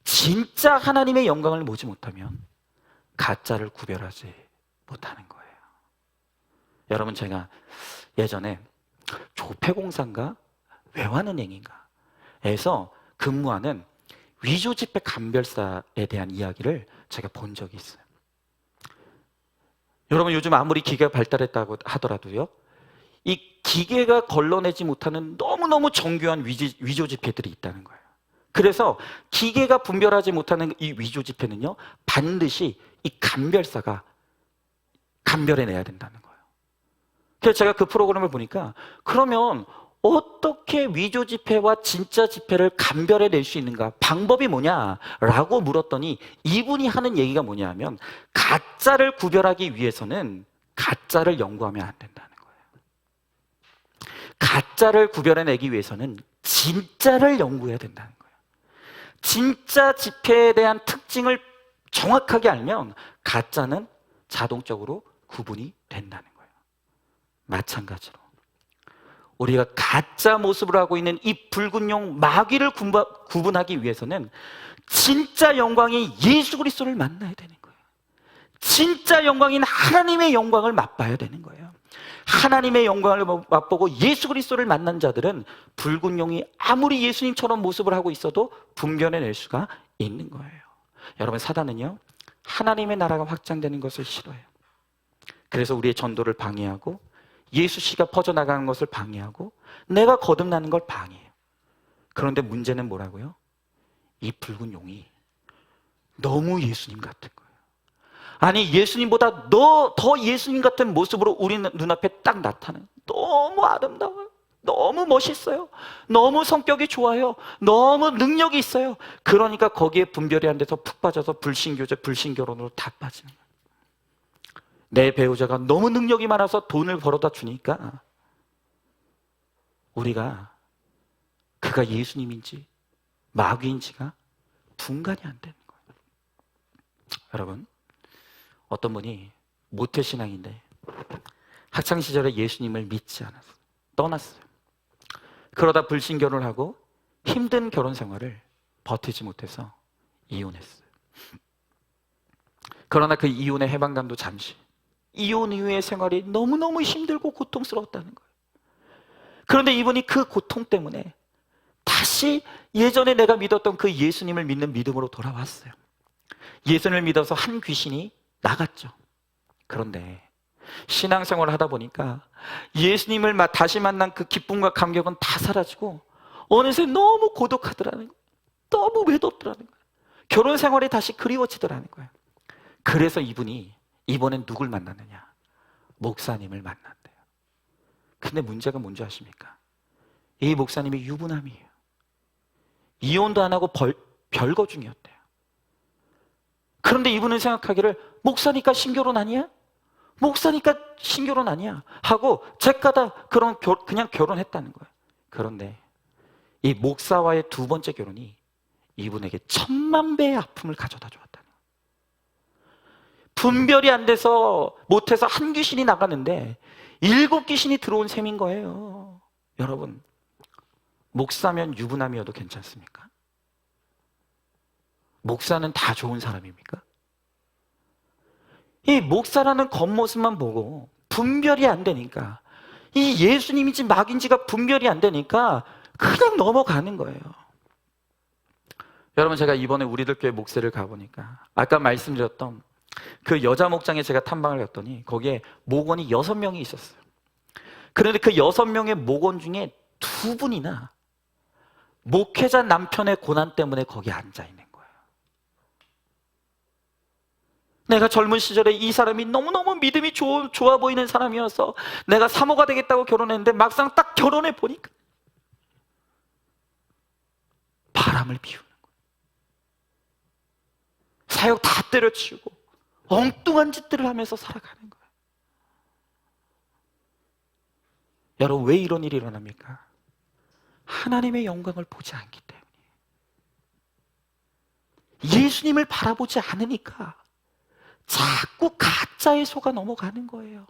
진짜 하나님의 영광을 보지 못하면 가짜를 구별하지 못하는 거예요. 여러분, 제가 예전에 조폐공사인가 외환은행인가에서 근무하는 위조지폐 감별사에 대한 이야기를 제가 본 적이 있어요. 여러분, 요즘 아무리 기계가 발달했다고 하더라도요, 이 기계가 걸러내지 못하는 너무너무 정교한 위조지폐들이 있다는 거예요. 그래서 기계가 분별하지 못하는 이 위조지폐는요, 반드시 이 감별사가 감별해내야 된다는 거예요. 그래서 제가 그 프로그램을 보니까, 그러면 어떻게 위조 지폐와 진짜 지폐를 감별해낼 수 있는가? 방법이 뭐냐라고 물었더니 이분이 하는 얘기가 뭐냐 하면, 가짜를 구별하기 위해서는 가짜를 연구하면 안 된다는 거예요. 가짜를 구별해내기 위해서는 진짜를 연구해야 된다는 거예요. 진짜 지폐에 대한 특징을 정확하게 알면 가짜는 자동적으로 구분이 된다는 거예요. 마찬가지로 우리가 가짜 모습을 하고 있는 이 붉은 용 마귀를 구분하기 위해서는 진짜 영광이 예수 그리스도를 만나야 되는 거예요. 진짜 영광인 하나님의 영광을 맛봐야 되는 거예요. 하나님의 영광을 맛보고 예수 그리스도를 만난 자들은 붉은 용이 아무리 예수님처럼 모습을 하고 있어도 분별해낼 수가 있는 거예요. 여러분, 사단은요, 하나님의 나라가 확장되는 것을 싫어해요. 그래서 우리의 전도를 방해하고 예수씨가 퍼져나가는 것을 방해하고 내가 거듭나는 걸 방해해요. 그런데 문제는 뭐라고요? 이 붉은 용이 너무 예수님 같은 거예요. 아니, 예수님보다 더 예수님 같은 모습으로 우리 눈앞에 딱 나타나요. 너무 아름다워요. 너무 멋있어요. 너무 성격이 좋아요. 너무 능력이 있어요. 그러니까 거기에 분별이 안 돼서 푹 빠져서 불신교제, 불신결혼으로 다 빠지는 거예요. 내 배우자가 너무 능력이 많아서 돈을 벌어다 주니까 우리가 그가 예수님인지 마귀인지가 분간이 안 되는 거예요. 여러분, 어떤 분이 모태신앙인데 학창시절에 예수님을 믿지 않았어요. 떠났어요. 그러다 불신결혼을 하고 힘든 결혼 생활을 버티지 못해서 이혼했어요. 그러나 그 이혼의 해방감도 잠시, 이혼 이후의 생활이 너무너무 힘들고 고통스러웠다는 거예요. 그런데 이분이 그 고통 때문에 다시 예전에 내가 믿었던 그 예수님을 믿는 믿음으로 돌아왔어요. 예수님을 믿어서 한 귀신이 나갔죠. 그런데 신앙생활을 하다 보니까 예수님을 다시 만난 그 기쁨과 감격은 다 사라지고 어느새 너무 고독하더라는 거예요. 너무 외롭더라는 거예요. 결혼 생활이 다시 그리워지더라는 거예요. 그래서 이분이 이번엔 누굴 만났느냐? 목사님을 만났대요. 근데 문제가 뭔지 아십니까? 이 목사님이 유부남이에요. 이혼도 안 하고 별거 중이었대요. 그런데 이분은 생각하기를 목사니까 신결혼 아니야? 목사니까 신결혼 아니야? 하고 잭가다 그냥 결혼했다는 거예요. 그런데 이 목사와의 두 번째 결혼이 이분에게 10,000배의 아픔을 가져다 주었다는 거예요. 분별이 안 돼서 못해서 한 귀신이 나갔는데 7귀신이 들어온 셈인 거예요. 여러분, 목사면 유부남이어도 괜찮습니까? 목사는 다 좋은 사람입니까? 이 목사라는 겉모습만 보고 분별이 안 되니까, 이 예수님인지 막인지가 분별이 안 되니까 그냥 넘어가는 거예요. 여러분, 제가 이번에 우리들 교회 목회를 가보니까 아까 말씀드렸던 그 여자 목장에 제가 탐방을 갔더니 거기에 목원이 6명이 있었어요. 그런데 그 6명의 목원 중에 2분이나 목회자 남편의 고난 때문에 거기에 앉아있는 거예요. 내가 젊은 시절에 이 사람이 너무너무 믿음이 좋아 보이는 사람이어서 내가 사모가 되겠다고 결혼했는데 막상 딱 결혼해 보니까 바람을 피우는 거예요. 사역 다 때려치우고 엉뚱한 짓들을 하면서 살아가는 거예요. 여러분, 왜 이런 일이 일어납니까? 하나님의 영광을 보지 않기 때문에, 예수님을 바라보지 않으니까 자꾸 가짜에 속아 넘어가는 거예요.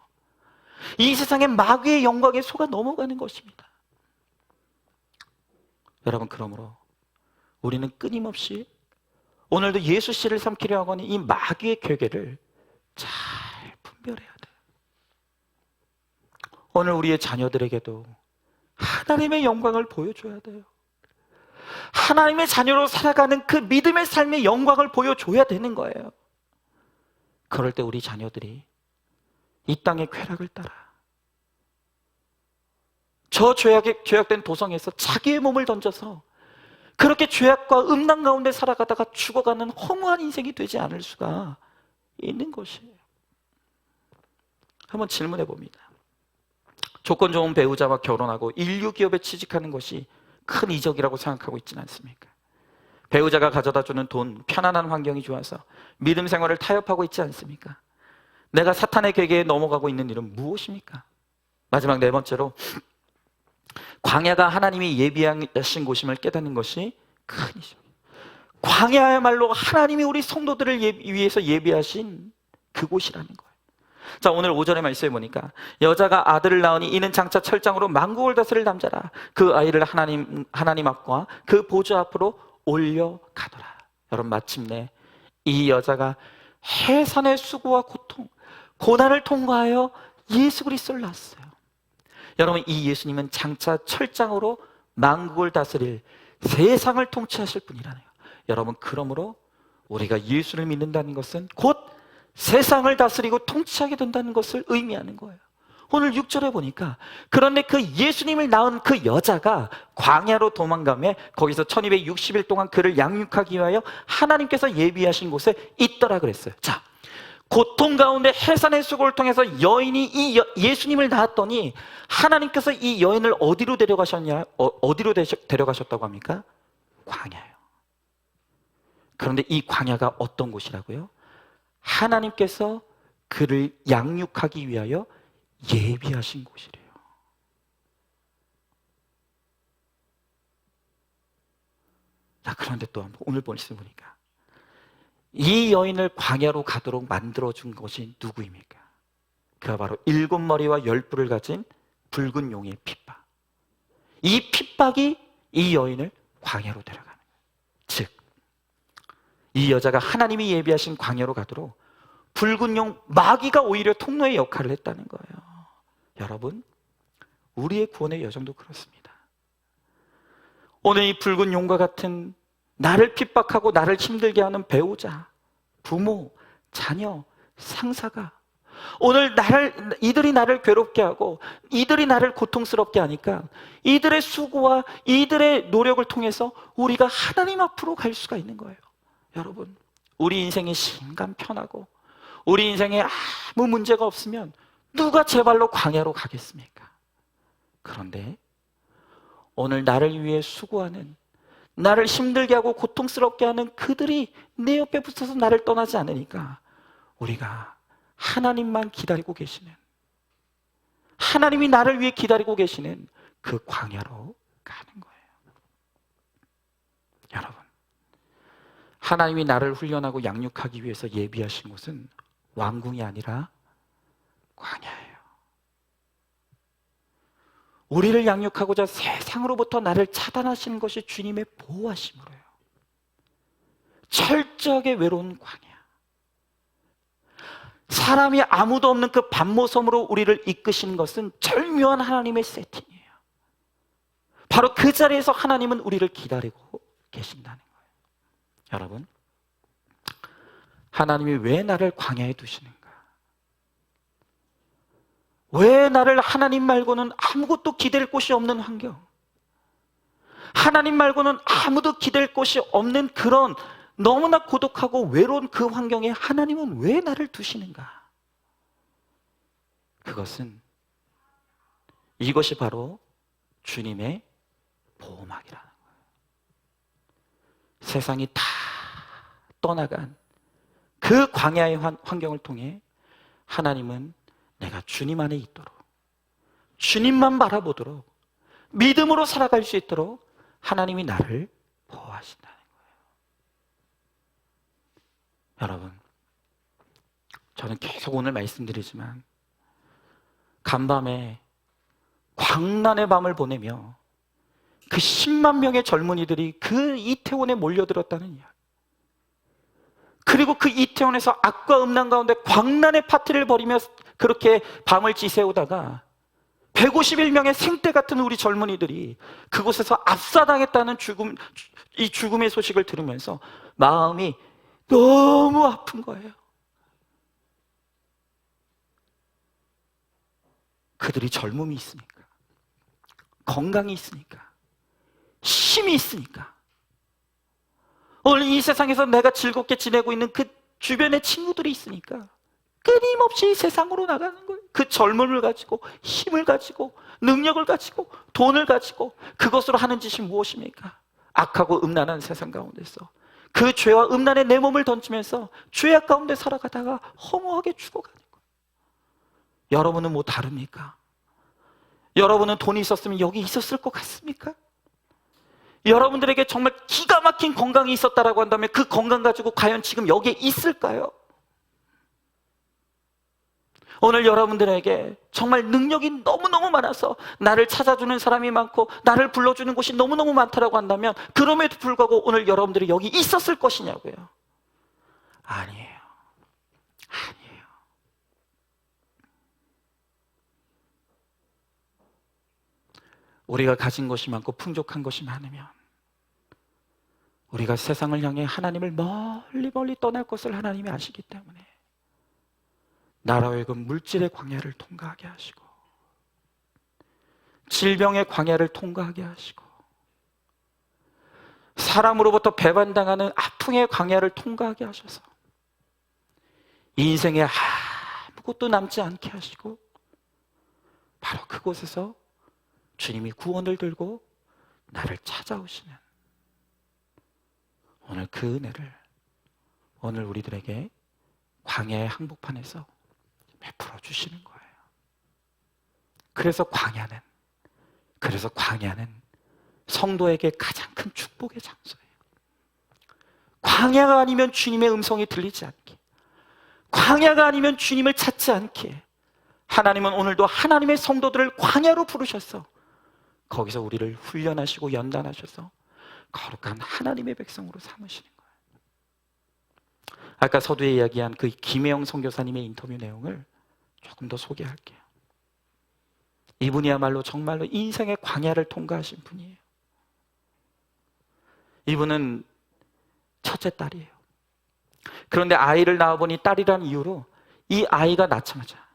이 세상의 마귀의 영광에 속아 넘어가는 것입니다. 여러분, 그러므로 우리는 끊임없이 오늘도 예수 씨를 삼키려 하거니 이 마귀의 괴계를 잘 분별해야 돼요. 오늘 우리의 자녀들에게도 하나님의 영광을 보여줘야 돼요. 하나님의 자녀로 살아가는 그 믿음의 삶의 영광을 보여줘야 되는 거예요. 그럴 때 우리 자녀들이 이 땅의 쾌락을 따라 저 죄악된 도성에서 자기의 몸을 던져서 그렇게 죄악과 음란 가운데 살아가다가 죽어가는 허무한 인생이 되지 않을 수가 있는 것이에요. 한번 질문해 봅니다. 조건 좋은 배우자와 결혼하고 인류 기업에 취직하는 것이 큰 이적이라고 생각하고 있지는 않습니까? 배우자가 가져다주는 돈, 편안한 환경이 좋아서 믿음 생활을 타협하고 있지 않습니까? 내가 사탄의 괴계에 넘어가고 있는 일은 무엇입니까? 마지막 4번째로, 광야가 하나님이 예비하신 곳임을 깨닫는 것이 큰 이적이에요. 광야야말로 하나님이 우리 성도들을 위해서 예비하신 그곳이라는 거예요. 자, 오늘 5절의 말씀에 보니까 여자가 아들을 낳으니 이는 장차 철장으로 만국을 다스릴 남자라. 그 아이를 하나님 앞과 그 보좌 앞으로 올려가더라. 여러분, 마침내 이 여자가 해산의 수고와 고통, 고난을 통과하여 예수 그리스도를 낳았어요. 여러분, 이 예수님은 장차 철장으로 만국을 다스릴, 세상을 통치하실 분이라네요. 여러분, 그러므로 우리가 예수를 믿는다는 것은 곧 세상을 다스리고 통치하게 된다는 것을 의미하는 거예요. 오늘 6절에 보니까 그런데 그 예수님을 낳은 그 여자가 광야로 도망가며 거기서 1260일 동안 그를 양육하기 위하여 하나님께서 예비하신 곳에 있더라 그랬어요. 자, 고통 가운데 해산의 수고를 통해서 여인이 이 예수님을 낳았더니 하나님께서 이 여인을 어디로 데려가셨다고 합니까? 광야요. 그런데 이 광야가 어떤 곳이라고요? 하나님께서 그를 양육하기 위하여 예비하신 곳이래요. 자, 그런데 또 한번 오늘 말씀 보니까 이 여인을 광야로 가도록 만들어준 것이 누구입니까? 그가 바로 7머리와 10뿔을 가진 붉은 용의 핍박. 이 핍박이 이 여인을 광야로 데려가는 거예요. 즉, 이 여자가 하나님이 예비하신 광야로 가도록 붉은 용 마귀가 오히려 통로의 역할을 했다는 거예요. 여러분, 우리의 구원의 여정도 그렇습니다. 오늘 이 붉은 용과 같은 나를 핍박하고 나를 힘들게 하는 배우자, 부모, 자녀, 상사가 오늘 이들이 나를 괴롭게 하고 이들이 나를 고통스럽게 하니까 이들의 수고와 이들의 노력을 통해서 우리가 하나님 앞으로 갈 수가 있는 거예요. 여러분, 우리 인생이 심간 편하고 우리 인생에 아무 문제가 없으면 누가 제 발로 광야로 가겠습니까? 그런데 오늘 나를 위해 수고하는, 나를 힘들게 하고 고통스럽게 하는 그들이 내 옆에 붙어서 나를 떠나지 않으니까 우리가 하나님만 기다리고 계시는, 하나님이 나를 위해 기다리고 계시는 그 광야로 가는 거예요. 여러분, 하나님이 나를 훈련하고 양육하기 위해서 예비하신 곳은 왕궁이 아니라 광야예요. 우리를 양육하고자 세상으로부터 나를 차단하시는 것이 주님의 보호하심으로요. 철저하게 외로운 광야. 사람이 아무도 없는 그 밤모섬으로 우리를 이끄시는 것은 절묘한 하나님의 세팅이에요. 바로 그 자리에서 하나님은 우리를 기다리고 계신다는 거예요. 여러분, 하나님이 왜 나를 광야에 두시는가? 왜 나를 하나님 말고는 아무것도 기댈 곳이 없는 환경, 하나님 말고는 아무도 기댈 곳이 없는 그런 너무나 고독하고 외로운 그 환경에 하나님은 왜 나를 두시는가? 그것은, 이것이 바로 주님의 보호막이라는 거예요. 세상이 다 떠나간 그 광야의 환경을 통해 하나님은 내가 주님 안에 있도록, 주님만 바라보도록, 믿음으로 살아갈 수 있도록 하나님이 나를 보호하신다는 거예요. 여러분, 저는 계속 오늘 말씀드리지만 간밤에 광란의 밤을 보내며 그 10만 명의 젊은이들이 그 이태원에 몰려들었다는 이야기, 그리고 그 이태원에서 악과 음란 가운데 광란의 파티를 벌이며 그렇게 밤을 지새우다가 151명의 생떼 같은 우리 젊은이들이 그곳에서 압사당했다는 이 죽음의 소식을 들으면서 마음이 너무 아픈 거예요. 그들이 젊음이 있으니까, 건강이 있으니까, 힘이 있으니까, 오늘 이 세상에서 내가 즐겁게 지내고 있는 그 주변의 친구들이 있으니까 끊임없이 세상으로 나가는 거예요. 그 젊음을 가지고, 힘을 가지고, 능력을 가지고, 돈을 가지고. 그것으로 하는 짓이 무엇입니까? 악하고 음란한 세상 가운데서 그 죄와 음란에 내 몸을 던지면서 죄악 가운데 살아가다가 허무하게 죽어가는 거예요. 여러분은 뭐 다릅니까? 여러분은 돈이 있었으면 여기 있었을 것 같습니까? 여러분들에게 정말 기가 막힌 건강이 있었다라고 한다면 그 건강 가지고 과연 지금 여기에 있을까요? 오늘 여러분들에게 정말 능력이 너무너무 많아서 나를 찾아주는 사람이 많고 나를 불러주는 곳이 너무너무 많다라고 한다면 그럼에도 불구하고 오늘 여러분들이 여기 있었을 것이냐고요? 아니에요. 아니에요. 우리가 가진 것이 많고 풍족한 것이 많으면 우리가 세상을 향해 하나님을 멀리 멀리 떠날 것을 하나님이 아시기 때문에 나로 하여금 물질의 광야를 통과하게 하시고 질병의 광야를 통과하게 하시고 사람으로부터 배반당하는 아픔의 광야를 통과하게 하셔서 인생에 아무것도 남지 않게 하시고 바로 그곳에서 주님이 구원을 들고 나를 찾아오시는 오늘 그 은혜를 오늘 우리들에게 광야의 한복판에서 베풀어 주시는 거예요. 그래서 광야는 성도에게 가장 큰 축복의 장소예요. 광야가 아니면 주님의 음성이 들리지 않게, 광야가 아니면 주님을 찾지 않게 하나님은 오늘도 하나님의 성도들을 광야로 부르셔서 거기서 우리를 훈련하시고 연단하셔서 거룩한 하나님의 백성으로 삼으시는 거예요. 아까 서두에 이야기한 그 김혜영 선교사님의 인터뷰 내용을 조금 더 소개할게요. 이분이야말로 정말로 인생의 광야를 통과하신 분이에요. 이분은 첫째 딸이에요. 그런데 아이를 낳아보니 딸이라는 이유로 이 아이가 낳자마자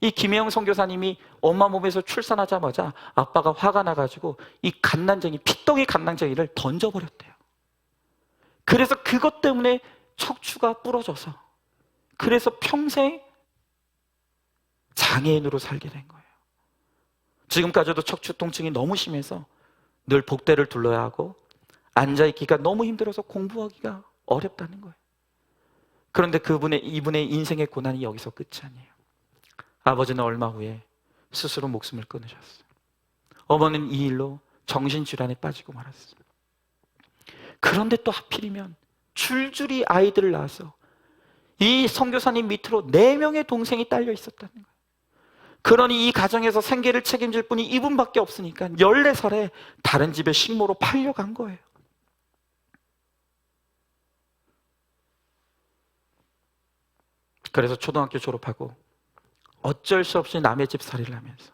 이 김혜영 선교사님이 엄마 몸에서 출산하자마자 아빠가 화가 나가지고 이 갓난쟁이, 피덩이 갓난쟁이를 던져버렸대요. 그래서 그것 때문에 척추가 부러져서 그래서 평생 장애인으로 살게 된 거예요. 지금까지도 척추 통증이 너무 심해서 늘 복대를 둘러야 하고 앉아있기가 너무 힘들어서 공부하기가 어렵다는 거예요. 그런데 이분의 인생의 고난이 여기서 끝이 아니에요. 아버지는 얼마 후에 스스로 목숨을 끊으셨어요. 어머니는 이 일로 정신질환에 빠지고 말았어요. 그런데 또 하필이면 줄줄이 아이들을 낳아서 이 선교사님 밑으로 4명의 동생이 딸려 있었다는 거예요. 그러니 이 가정에서 생계를 책임질 분이 이분밖에 없으니까 14살에 다른 집에 식모로 팔려간 거예요. 그래서 초등학교 졸업하고 어쩔 수 없이 남의 집 살이를 하면서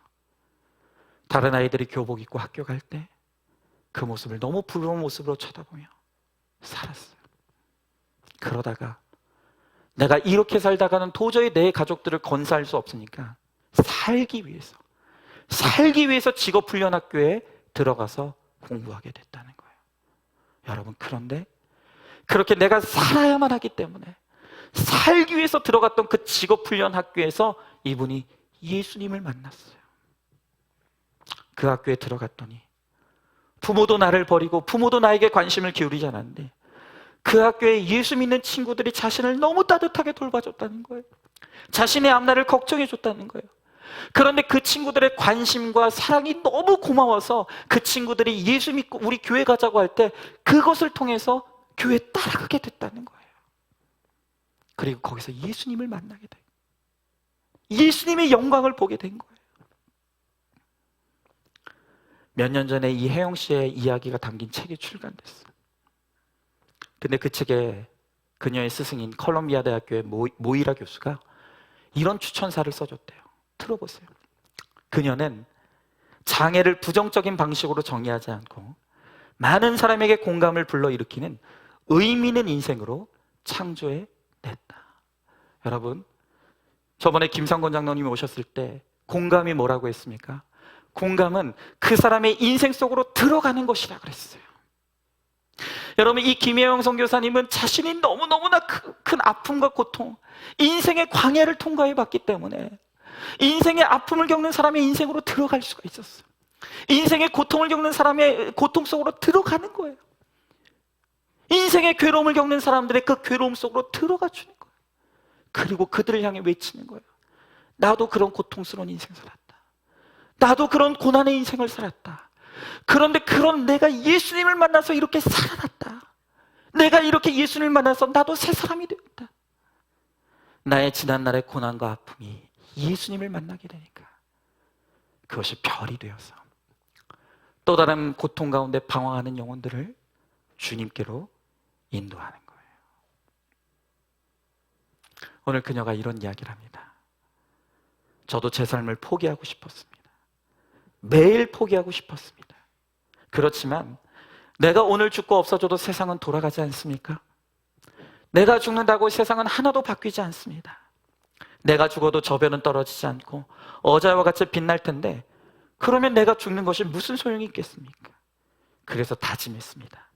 다른 아이들이 교복 입고 학교 갈 때 그 모습을 너무 부러운 모습으로 쳐다보며 살았어요. 그러다가 내가 이렇게 살다가는 도저히 내 가족들을 건사할 수 없으니까 살기 위해서 직업훈련학교에 들어가서 공부하게 됐다는 거예요. 여러분, 그런데 그렇게 내가 살아야만 하기 때문에 살기 위해서 들어갔던 그 직업훈련학교에서 이분이 예수님을 만났어요. 그 학교에 들어갔더니 부모도 나를 버리고 부모도 나에게 관심을 기울이지 않았는데 그 학교에 예수 믿는 친구들이 자신을 너무 따뜻하게 돌봐줬다는 거예요. 자신의 앞날을 걱정해줬다는 거예요. 그런데 그 친구들의 관심과 사랑이 너무 고마워서 그 친구들이 예수 믿고 우리 교회 가자고 할 때 그것을 통해서 교회에 따라가게 됐다는 거예요. 그리고 거기서 예수님을 만나게 돼요. 예수님의 영광을 보게 된 거예요. 몇 년 전에 이 혜영 씨의 이야기가 담긴 책이 출간됐어요. 근데 그 책에 그녀의 스승인 컬럼비아 대학교의 모이라 교수가 이런 추천사를 써줬대요. 들어보세요. 그녀는 장애를 부정적인 방식으로 정의하지 않고 많은 사람에게 공감을 불러일으키는 의미 있는 인생으로 창조해냈다. 여러분, 저번에 김상권 장로님이 오셨을 때 공감이 뭐라고 했습니까? 공감은 그 사람의 인생 속으로 들어가는 것이라 그랬어요. 여러분, 이 김혜영 선교사님은 자신이 너무너무나 큰 아픔과 고통, 인생의 광야를 통과해 봤기 때문에 인생의 아픔을 겪는 사람의 인생으로 들어갈 수가 있었어요. 인생의 고통을 겪는 사람의 고통 속으로 들어가는 거예요. 인생의 괴로움을 겪는 사람들의 그 괴로움 속으로 들어가 주는 거예요. 그리고 그들을 향해 외치는 거예요. 나도 그런 고통스러운 인생 살았다. 나도 그런 고난의 인생을 살았다. 그런데 그런 내가 예수님을 만나서 이렇게 살아났다. 내가 이렇게 예수님을 만나서 나도 새 사람이 되었다. 나의 지난날의 고난과 아픔이 예수님을 만나게 되니까 그것이 별이 되어서 또 다른 고통 가운데 방황하는 영혼들을 주님께로 인도하는 거예요. 오늘 그녀가 이런 이야기를 합니다. 저도 제 삶을 포기하고 싶었습니다. 매일 포기하고 싶었습니다. 그렇지만 내가 오늘 죽고 없어져도 세상은 돌아가지 않습니까? 내가 죽는다고 세상은 하나도 바뀌지 않습니다. 내가 죽어도 저 별은 떨어지지 않고 어제와 같이 빛날 텐데 그러면 내가 죽는 것이 무슨 소용이 있겠습니까? 그래서 다짐했습니다.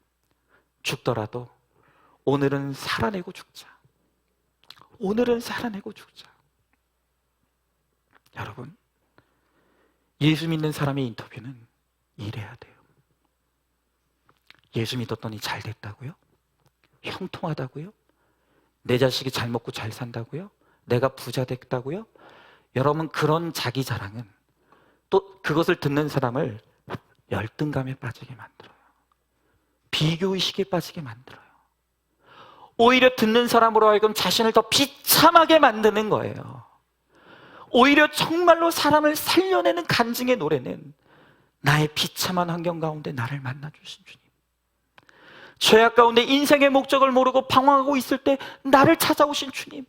죽더라도 오늘은 살아내고 죽자. 오늘은 살아내고 죽자. 여러분, 예수 믿는 사람의 인터뷰는 이래야 돼요. 예수 믿었더니 잘 됐다고요? 형통하다고요? 내 자식이 잘 먹고 잘 산다고요? 내가 부자 됐다고요? 여러분, 그런 자기 자랑은 또 그것을 듣는 사람을 열등감에 빠지게 만들어요. 비교의식에 빠지게 만들어요. 오히려 듣는 사람으로 하여금 자신을 더 비참하게 만드는 거예요. 오히려 정말로 사람을 살려내는 간증의 노래는 나의 비참한 환경 가운데 나를 만나주신 주님, 죄악 가운데 인생의 목적을 모르고 방황하고 있을 때 나를 찾아오신 주님,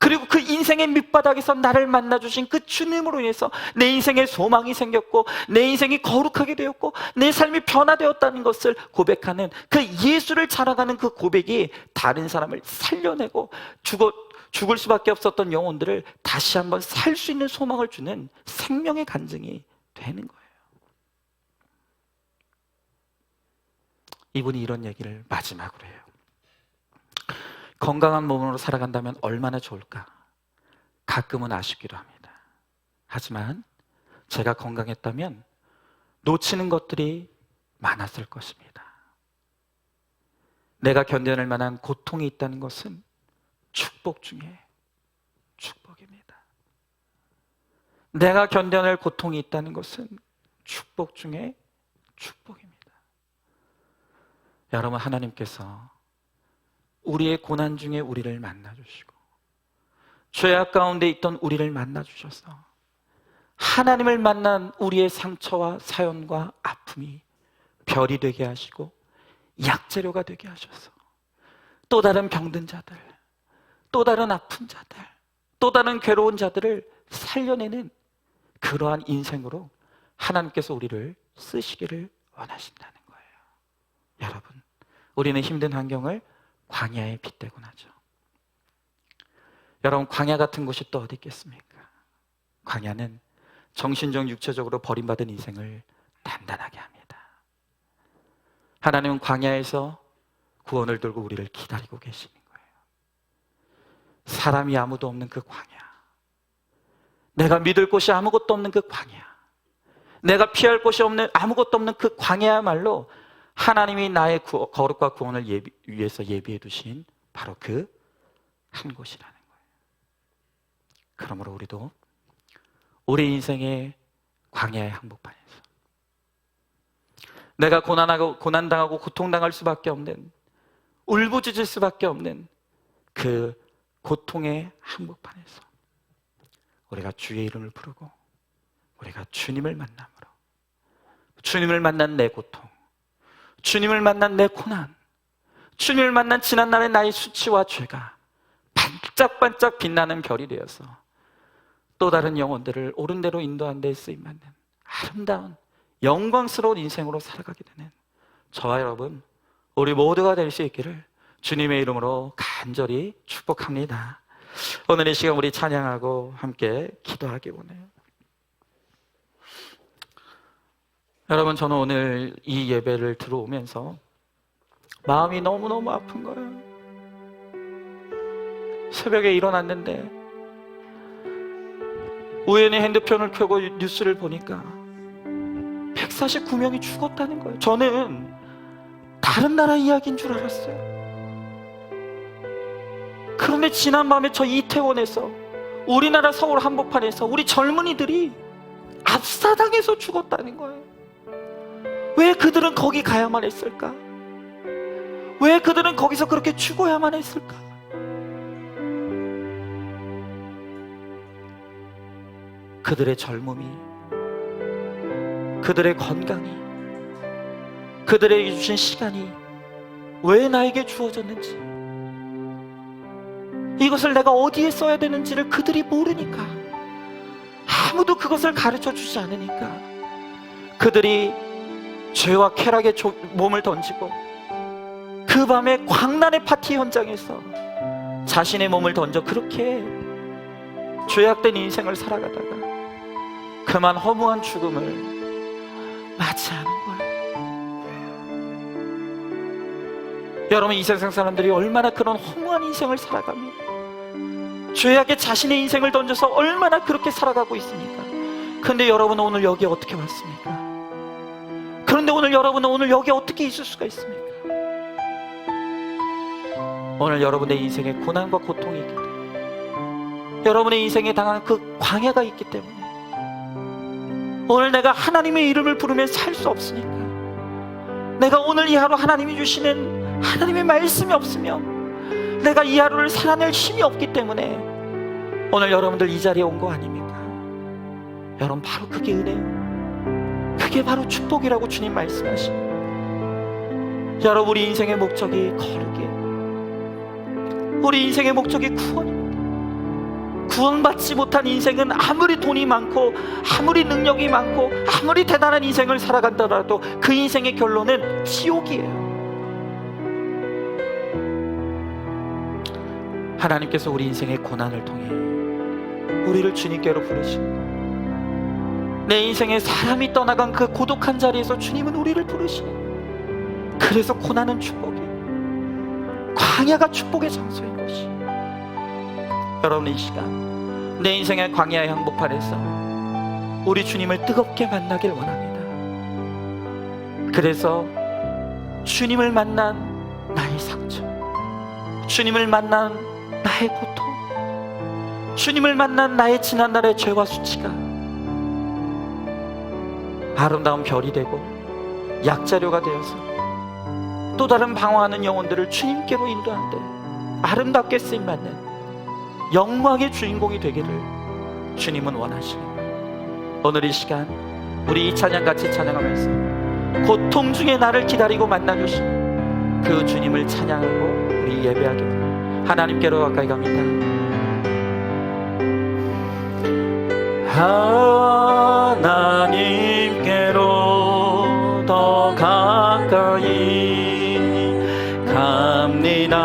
그리고 그 인생의 밑바닥에서 나를 만나주신 그 주님으로 인해서 내 인생에 소망이 생겼고 내 인생이 거룩하게 되었고 내 삶이 변화되었다는 것을 고백하는 그 예수를 자랑하는 그 고백이 다른 사람을 살려내고 죽을 수밖에 없었던 영혼들을 다시 한번 살 수 있는 소망을 주는 생명의 간증이 되는 거예요. 이분이 이런 얘기를 마지막으로 해요. 건강한 몸으로 살아간다면 얼마나 좋을까? 가끔은 아쉽기도 합니다. 하지만 제가 건강했다면 놓치는 것들이 많았을 것입니다. 내가 견뎌낼 만한 고통이 있다는 것은 축복 중에 축복입니다. 내가 견뎌낼 고통이 있다는 것은 축복 중에 축복입니다. 여러분, 하나님께서 우리의 고난 중에 우리를 만나주시고 죄악 가운데 있던 우리를 만나주셔서 하나님을 만난 우리의 상처와 사연과 아픔이 별이 되게 하시고 약재료가 되게 하셔서 또 다른 병든 자들, 또 다른 아픈 자들, 또 다른 괴로운 자들을 살려내는 그러한 인생으로 하나님께서 우리를 쓰시기를 원하신다는 거예요. 여러분, 우리는 힘든 환경을 광야에 빗대곤 하죠. 여러분, 광야 같은 곳이 또 어디 있겠습니까? 광야는 정신적, 육체적으로 버림받은 인생을 단단하게 합니다. 하나님은 광야에서 구원을 들고 우리를 기다리고 계시는 거예요. 사람이 아무도 없는 그 광야, 내가 믿을 곳이 아무것도 없는 그 광야, 내가 피할 곳이 없는 아무것도 없는 그 광야야말로 하나님이 나의 거룩과 구원을 위해서 예비해 두신 바로 그 한 곳이라는 거예요. 그러므로 우리도 우리 인생의 광야의 한복판에서 내가 고난당하고 고통당할 수밖에 없는, 울부짖을 수밖에 없는 그 고통의 한복판에서 우리가 주의 이름을 부르고 우리가 주님을 만남으로 주님을 만난 내 고통, 주님을 만난 내 고난, 주님을 만난 지난날의 나의 수치와 죄가 반짝반짝 빛나는 별이 되어서 또 다른 영혼들을 옳은 대로 인도하는 데 쓰임받는 아름다운 영광스러운 인생으로 살아가게 되는 저와 여러분, 우리 모두가 될 수 있기를 주님의 이름으로 간절히 축복합니다. 오늘 이 시간 우리 찬양하고 함께 기도하기 원해요. 여러분, 저는 오늘 이 예배를 들어오면서 마음이 너무너무 아픈 거예요. 새벽에 일어났는데 우연히 핸드폰을 켜고 뉴스를 보니까 149명이 죽었다는 거예요. 저는 다른 나라 이야기인 줄 알았어요. 그런데 지난밤에 저 이태원에서, 우리나라 서울 한복판에서 우리 젊은이들이 압사당해서 죽었다는 거예요. 왜 그들은 거기 가야만 했을까? 왜 그들은 거기서 그렇게 죽어야만 했을까? 그들의 젊음이, 그들의 건강이, 그들에게 주신 시간이 왜 나에게 주어졌는지, 이것을 내가 어디에 써야 되는지를 그들이 모르니까, 아무도 그것을 가르쳐 주지 않으니까 그들이 죄와 쾌락에 몸을 던지고 그 밤에 광란의 파티 현장에서 자신의 몸을 던져 그렇게 죄악된 인생을 살아가다가 그만 허무한 죽음을 맞이하는 거예요. 여러분, 이 세상 사람들이 얼마나 그런 허무한 인생을 살아가며 죄악에 자신의 인생을 던져서 얼마나 그렇게 살아가고 있습니까? 그런데 여러분은 오늘 여기에 어떻게 왔습니까? 그런데 오늘 여러분은 오늘 여기에 어떻게 있을 수가 있습니까? 오늘 여러분의 인생에 고난과 고통이 있기 때문에, 여러분의 인생에 당한 그 광야가 있기 때문에 오늘 내가 하나님의 이름을 부르면 살 수 없으니까, 내가 오늘 이 하루 하나님이 주시는 하나님의 말씀이 없으면 내가 이 하루를 살아낼 힘이 없기 때문에 오늘 여러분들 이 자리에 온 거 아닙니까? 여러분, 바로 그게 은혜예요. 그게 바로 축복이라고 주님 말씀하십니다. 여러분, 우리 인생의 목적이 거룩이에요. 우리 인생의 목적이 구원입니다. 구원받지 못한 인생은 아무리 돈이 많고 아무리 능력이 많고 아무리 대단한 인생을 살아간다라도 그 인생의 결론은 지옥이에요. 하나님께서 우리 인생의 고난을 통해 우리를 주님께로 부르십니다. 내 인생에 사람이 떠나간 그 고독한 자리에서 주님은 우리를 부르시는, 그래서 고난은 축복이에요. 광야가 축복의 장소인 것이. 여러분, 이 시간 내 인생의 광야의 한복판에서 우리 주님을 뜨겁게 만나길 원합니다. 그래서 주님을 만난 나의 삶, 주님을 만난 나의 고통, 주님을 만난 나의 지난날의 죄와 수치가 아름다운 별이 되고 약자료가 되어서 또 다른 방황하는 영혼들을 주님께로 인도하는데 아름답게 쓰임받는 영광의 주인공이 되기를 주님은 원하시는 거예요. 오늘 이 시간 우리 이 찬양 같이 찬양하면서 고통 중에 나를 기다리고 만나주시는 그 주님을 찬양하고 우리 예배하기를 하나님께로 가까이 갑니다. 하나님께로 더 가까이 갑니다.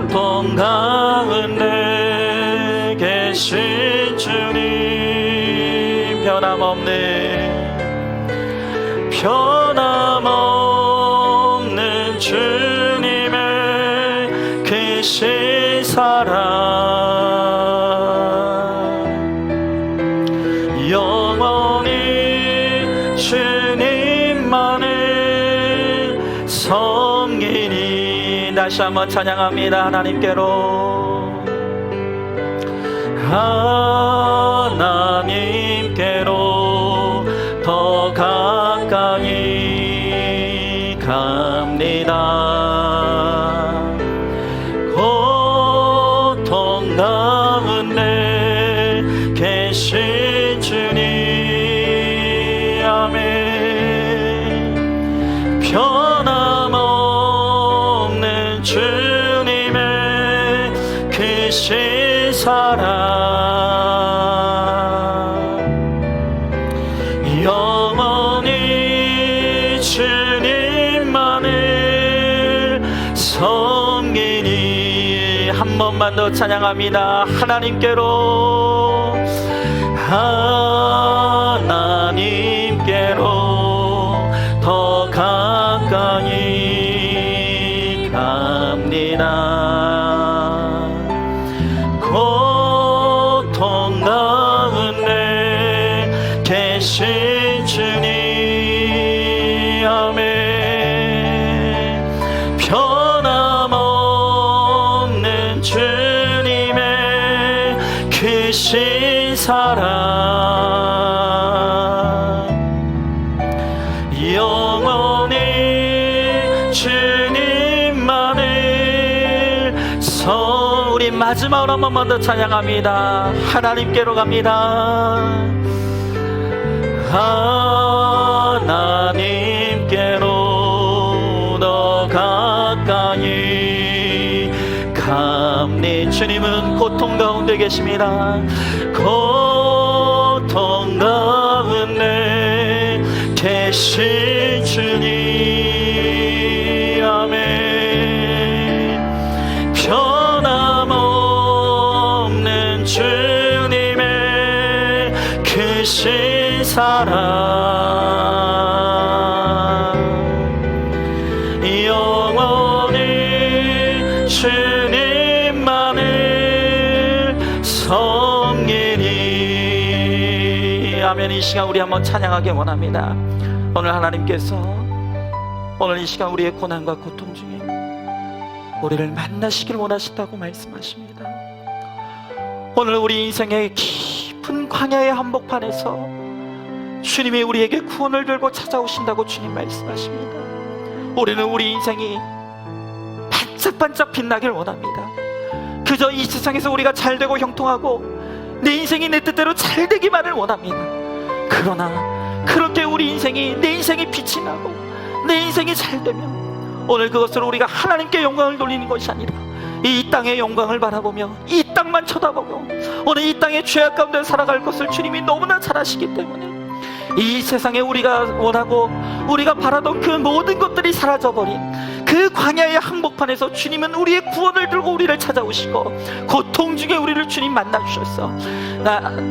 고통 가운데 계신 주님, 변함없는 주님의 크신 사랑, 영원히 주님만을 섬기니. 다시 한번 찬양합니다. 하나님께로, 하나님께로 더 가까이 갑니다. 고통 가운데 계신 주님, 아멘. 변함없는 주님의 크신 사랑, 영원히 주님만을 섬기니. 한 번만 더 찬양합니다. 하나님께로, 하나님께로 더 가까이 갑니다. 고통 가운데 계신 주님, 아멘. 변함없는 주님의 크신 사랑, 영원히 주님만을 우리 마지막으로 한 번만 더 찬양합니다. 하나님께로 갑니다. 하나님께로 더 가까이 갑니다. 주님은 고통 가운데 계십니다. 고통 가운데 계신 주님, 아멘. 변함없는 주님의 크신 사랑, 영원히 주님만을 섬기니. 아멘. 이 시간 우리 한번 찬양하기 원합니다. 오늘 하나님께서 오늘 이 시간 우리의 고난과 고통 중에 우리를 만나시길 원하신다고 말씀하십니다. 오늘 우리 인생의 깊은 광야의 한복판에서 주님이 우리에게 구원을 들고 찾아오신다고 주님 말씀하십니다. 우리는 우리 인생이 반짝반짝 빛나길 원합니다. 그저 이 세상에서 우리가 잘되고 형통하고 내 인생이 내 뜻대로 잘되기만을 원합니다. 그러나 그렇게 우리 인생이, 내 인생이 빛이 나고 내 인생이 잘되면 오늘 그것으로 우리가 하나님께 영광을 돌리는 것이 아니라 이 땅의 영광을 바라보며 이 땅만 쳐다보고 오늘 이 땅의 죄악 가운데 살아갈 것을 주님이 너무나 잘 아시기 때문에 이 세상에 우리가 원하고 우리가 바라던 그 모든 것들이 사라져버린 그 광야의 한복판에서 주님은 우리의 구원을 들고 우리를 찾아오시고 고통 중에 우리를 주님 만나주셨어.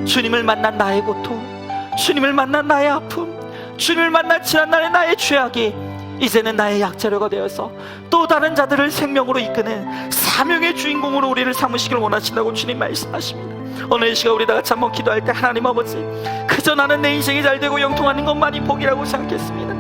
주님을 만난 나의 고통, 주님을 만난 나의 아픔, 주님을 만난 지난날의 나의 죄악이 이제는 나의 약자료가 되어서 또 다른 자들을 생명으로 이끄는 사명의 주인공으로 우리를 삼으시길 원하신다고 주님 말씀하십니다. 오늘 이 시간 우리 다 같이 한번 기도할 때, 하나님 아버지, 그저 나는 내 인생이 잘되고 영통하는 것만이 복이라고 생각했습니다.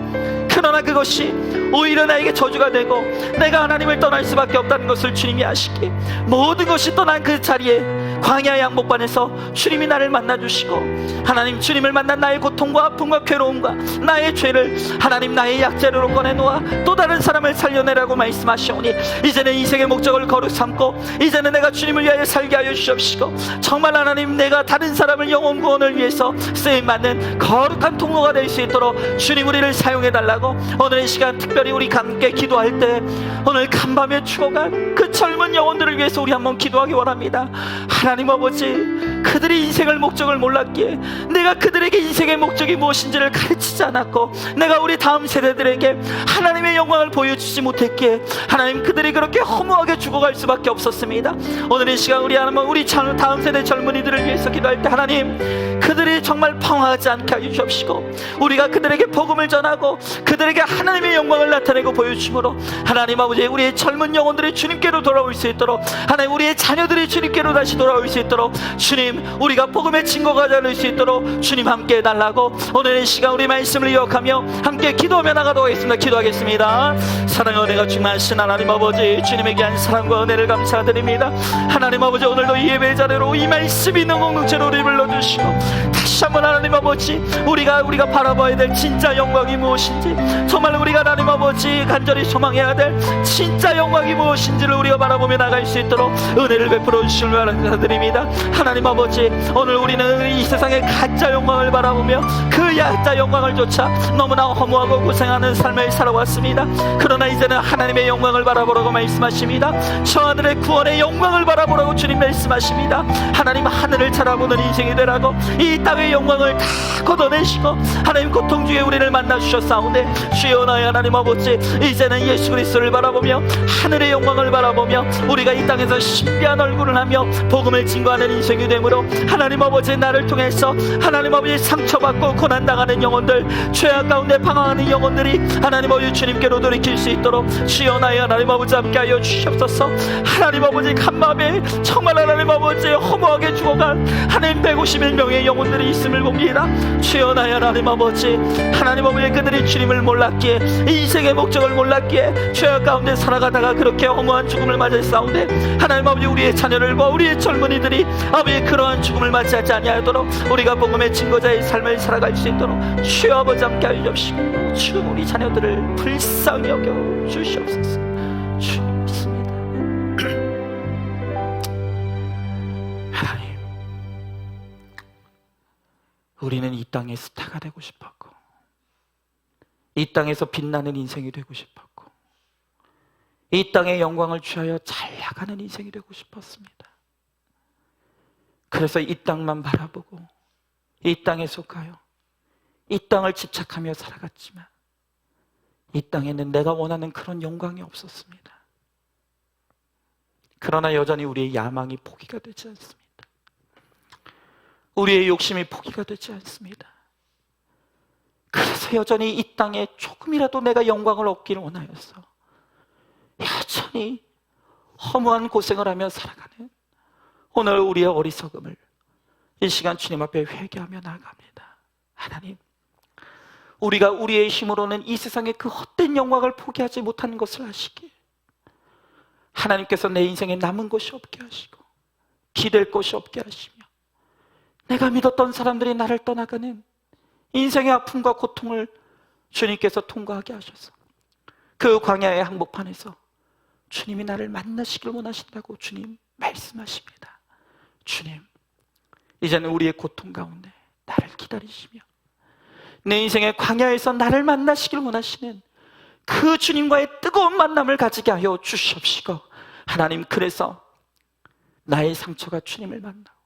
그러나 그것이 오히려 나에게 저주가 되고 내가 하나님을 떠날 수밖에 없다는 것을 주님이 아시기에 모든 것이 떠난 그 자리에 광야의 양복반에서 주님이 나를 만나주시고, 하나님 주님을 만난 나의 고통과 아픔과 괴로움과 나의 죄를 하나님 나의 약재로 꺼내놓아 또 다른 사람을 살려내라고 말씀하시오니, 이제는 인생의 목적을 거룩 삼고 이제는 내가 주님을 위하여 살게 하여 주시옵시고, 정말 하나님 내가 다른 사람을 영혼 구원을 위해서 쓰임받는 거룩한 통로가 될 수 있도록 주님 우리를 사용해달라고 오늘 이 시간 특별히 우리 함께 기도할 때 오늘 간밤에 죽어간 그 젊은 영혼들을 위해서 우리 한번 기도하기 원합니다. 하나님 아버지, 그들이 인생의 목적을 몰랐기에 내가 그들에게 인생의 목적이 무엇인지를 가르치지 않았고, 내가 우리 다음 세대들에게 하나님의 영광을 보여주지 못했기에 하나님 그들이 그렇게 허무하게 죽어갈 수밖에 없었습니다. 오늘 이 시간 우리 하나님, 우리 다음 세대 젊은이들을 위해서 기도할 때 하나님 그들이 정말 방황하지 않게 하여 주옵시고, 우리가 그들에게 복음을 전하고 그들에게 하나님의 영광을 나타내고 보여주므로 하나님 아버지 우리의 젊은 영혼들이 주님께로 돌아올 수 있도록, 하나님 우리의 자녀들이 주님께로 다시 돌아올 수 있도록 주님 우리가 복음의 증거가 될 수 있도록 주님 함께 해달라고 오늘 이 시간 우리 말씀을 이어가며 함께 기도하며 나가도록 하겠습니다. 기도하겠습니다. 사랑의 은혜가 충만하신 하나님 아버지, 주님의 귀한 사랑과 은혜를 감사드립니다. 하나님 아버지, 오늘도 이 예배 자리로 이 말씀이 있는 공동체로 우리 불러주시고 다시 한번 하나님 아버지 우리가 바라봐야 될 진짜 영광이 무엇인지, 정말 우리가 하나님 아버지 간절히 소망해야 될 진짜 영광이 무엇인지를 우리가 바라보며 나갈 수 있도록 은혜를 베풀어 주시길 바랍니다. 하나님 아버지, 오늘 우리는 이 세상의 가짜 영광을 바라보며 그 가짜 영광을 쫓아 너무나 허무하고 고생하는 삶을 살아왔습니다. 그러나 이제는 하나님의 영광을 바라보라고 말씀하십니다. 저 하늘의 구원의 영광을 바라보라고 주님 말씀하십니다. 하나님 하늘을 바라보는 인생이 되라고 이 땅의 영광을 다 걷어내시고 하나님 고통 중에 우리를 만나 주셨사오니, 주여 나의 하나님 아버지, 이제는 예수 그리스도를 바라보며 하늘의 영광을 바라보며 우리가 이 땅에서 신비한 얼굴을 하며 복음을 증거하는 인생이 되므로 하나님 아버지 나를 통해서 하나님 아버지 상처받고 고난당하는 영혼들, 죄악 가운데 방황하는 영혼들이 하나님 아버지 주님께로 돌이킬 수 있도록 주여 나의 하나님 아버지 함께하여 주시옵소서. 하나님 아버지 간밤에 정말 하나님 아버지 허무하게 죽어간 하나님 151명의 영혼들이 있음을 봅니다. 주여 나의 하나님 아버지, 하나님 아버지 그들이 주님을 몰랐기에 인생의 목적을 몰랐기에 죄악 가운데 살아가다가 그렇게 허무한 죽음을 맞이했사온데, 하나님 아버지 우리의 자녀들과 우리의 젊은이들이 아버지 그러한 죽음을 맞이하지 아니하도록 우리가 복음의 증거자의 삶을 살아갈 수 있도록 주여 아버지 함께하여 주옵시고, 주여 우리 자녀들을 불쌍히 여겨 주시옵소서. 주님 믿습니다. 하나님, 우리는 이 땅의 스타가 되고 싶었고 이 땅에서 빛나는 인생이 되고 싶었고 이 땅의 영광을 취하여 잘 나가는 인생이 되고 싶었습니다. 그래서 이 땅만 바라보고 이 땅에 속하여 이 땅을 집착하며 살아갔지만 이 땅에는 내가 원하는 그런 영광이 없었습니다. 그러나 여전히 우리의 야망이 포기가 되지 않습니다. 우리의 욕심이 포기가 되지 않습니다. 그래서 여전히 이 땅에 조금이라도 내가 영광을 얻기를 원하여서 여전히 허무한 고생을 하며 살아가는 오늘 우리의 어리석음을 이 시간 주님 앞에 회개하며 나아갑니다. 하나님, 우리가 우리의 힘으로는 이 세상의 그 헛된 영광을 포기하지 못하는 것을 아시기에 하나님께서 내 인생에 남은 것이 없게 하시고 기댈 것이 없게 하시며 내가 믿었던 사람들이 나를 떠나가는 인생의 아픔과 고통을 주님께서 통과하게 하셔서 그 광야의 항복판에서 주님이 나를 만나시길 원하신다고 주님 말씀하십니다. 주님, 이제는 우리의 고통 가운데 나를 기다리시며 내 인생의 광야에서 나를 만나시길 원하시는 그 주님과의 뜨거운 만남을 가지게 하여 주시옵시고, 하나님, 그래서 나의 상처가 주님을 만나고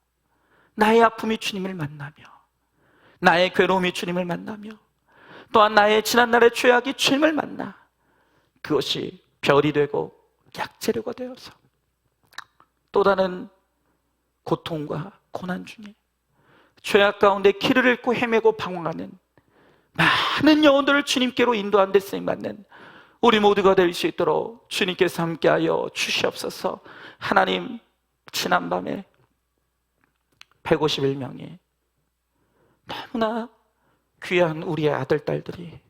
나의 아픔이 주님을 만나며 나의 괴로움이 주님을 만나며 또한 나의 지난날의 죄악이 주님을 만나 그것이 별이 되고 약재료가 되어서 또 다른 고통과 고난 중에 죄악 가운데 길을 잃고 헤매고 방황하는 많은 영혼들을 주님께로 인도하는 데 쓰임받는 우리 모두가 될 수 있도록 주님께서 함께하여 주시옵소서. 하나님, 지난밤에 151명이 너무나 귀한 우리의 아들, 딸들이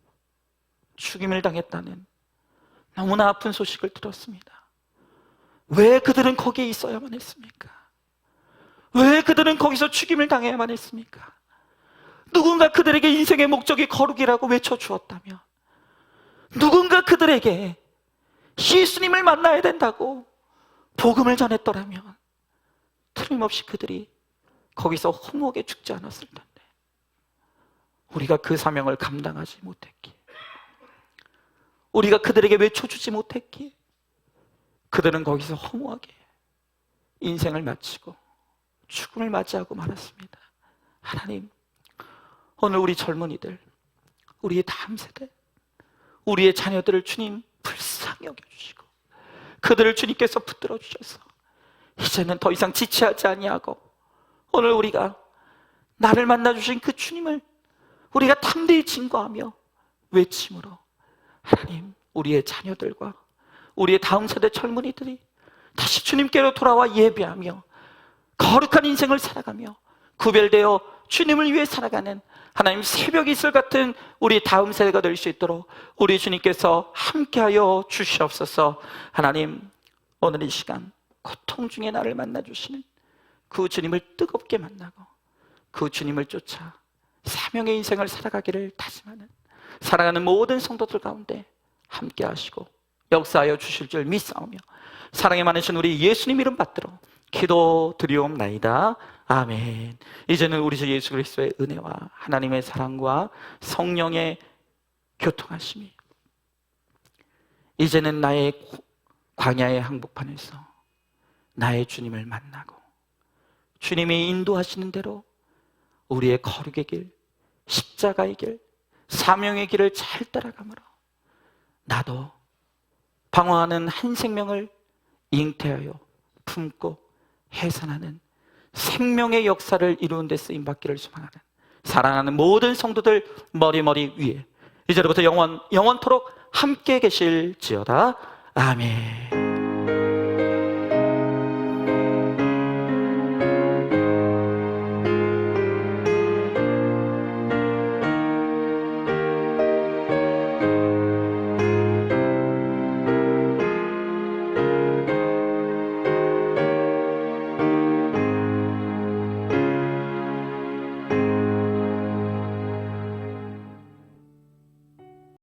죽임을 당했다는 너무나 아픈 소식을 들었습니다. 왜 그들은 거기에 있어야만 했습니까? 왜 그들은 거기서 죽임을 당해야만 했습니까? 누군가 그들에게 인생의 목적이 거룩이라고 외쳐주었다면, 누군가 그들에게 예수님을 만나야 된다고 복음을 전했더라면 틀림없이 그들이 거기서 허무하게 죽지 않았을 텐데, 우리가 그 사명을 감당하지 못했기에, 우리가 그들에게 외쳐주지 못했기에 그들은 거기서 허무하게 인생을 마치고 죽음을 맞이하고 말았습니다. 하나님, 오늘 우리 젊은이들, 우리의 다음 세대, 우리의 자녀들을 주님 불쌍히 여겨주시고 그들을 주님께서 붙들어 주셔서 이제는 더 이상 지체하지 아니하고 오늘 우리가 나를 만나주신 그 주님을 우리가 담대히 증거하며 외침으로, 하나님, 우리의 자녀들과 우리의 다음 세대 젊은이들이 다시 주님께로 돌아와 예배하며 거룩한 인생을 살아가며 구별되어 주님을 위해 살아가는 하나님 새벽 이슬 같은 우리 다음 세대가 될 수 있도록 우리 주님께서 함께하여 주시옵소서. 하나님, 오늘 이 시간 고통 중에 나를 만나주시는 그 주님을 뜨겁게 만나고 그 주님을 쫓아 사명의 인생을 살아가기를 다짐하는 사랑하는 모든 성도들 가운데 함께 하시고 역사하여 주실 줄 믿사오며 사랑이 많으신 우리 예수님 이름 받들어 기도드리옵나이다. 아멘. 이제는 우리 주 예수 그리스도의 은혜와 하나님의 사랑과 성령의 교통하심이 이제는 나의 광야의 항복판에서 나의 주님을 만나고 주님이 인도하시는 대로 우리의 거룩의 길, 십자가의 길, 사명의 길을 잘 따라가므로 나도 방황하는 한 생명을 잉태하여 품고 해산하는 생명의 역사를 이루는 데 쓰임받기를 소망하는 사랑하는 모든 성도들 머리 위에 이제로부터 영원토록 함께 계실지어다. 아멘.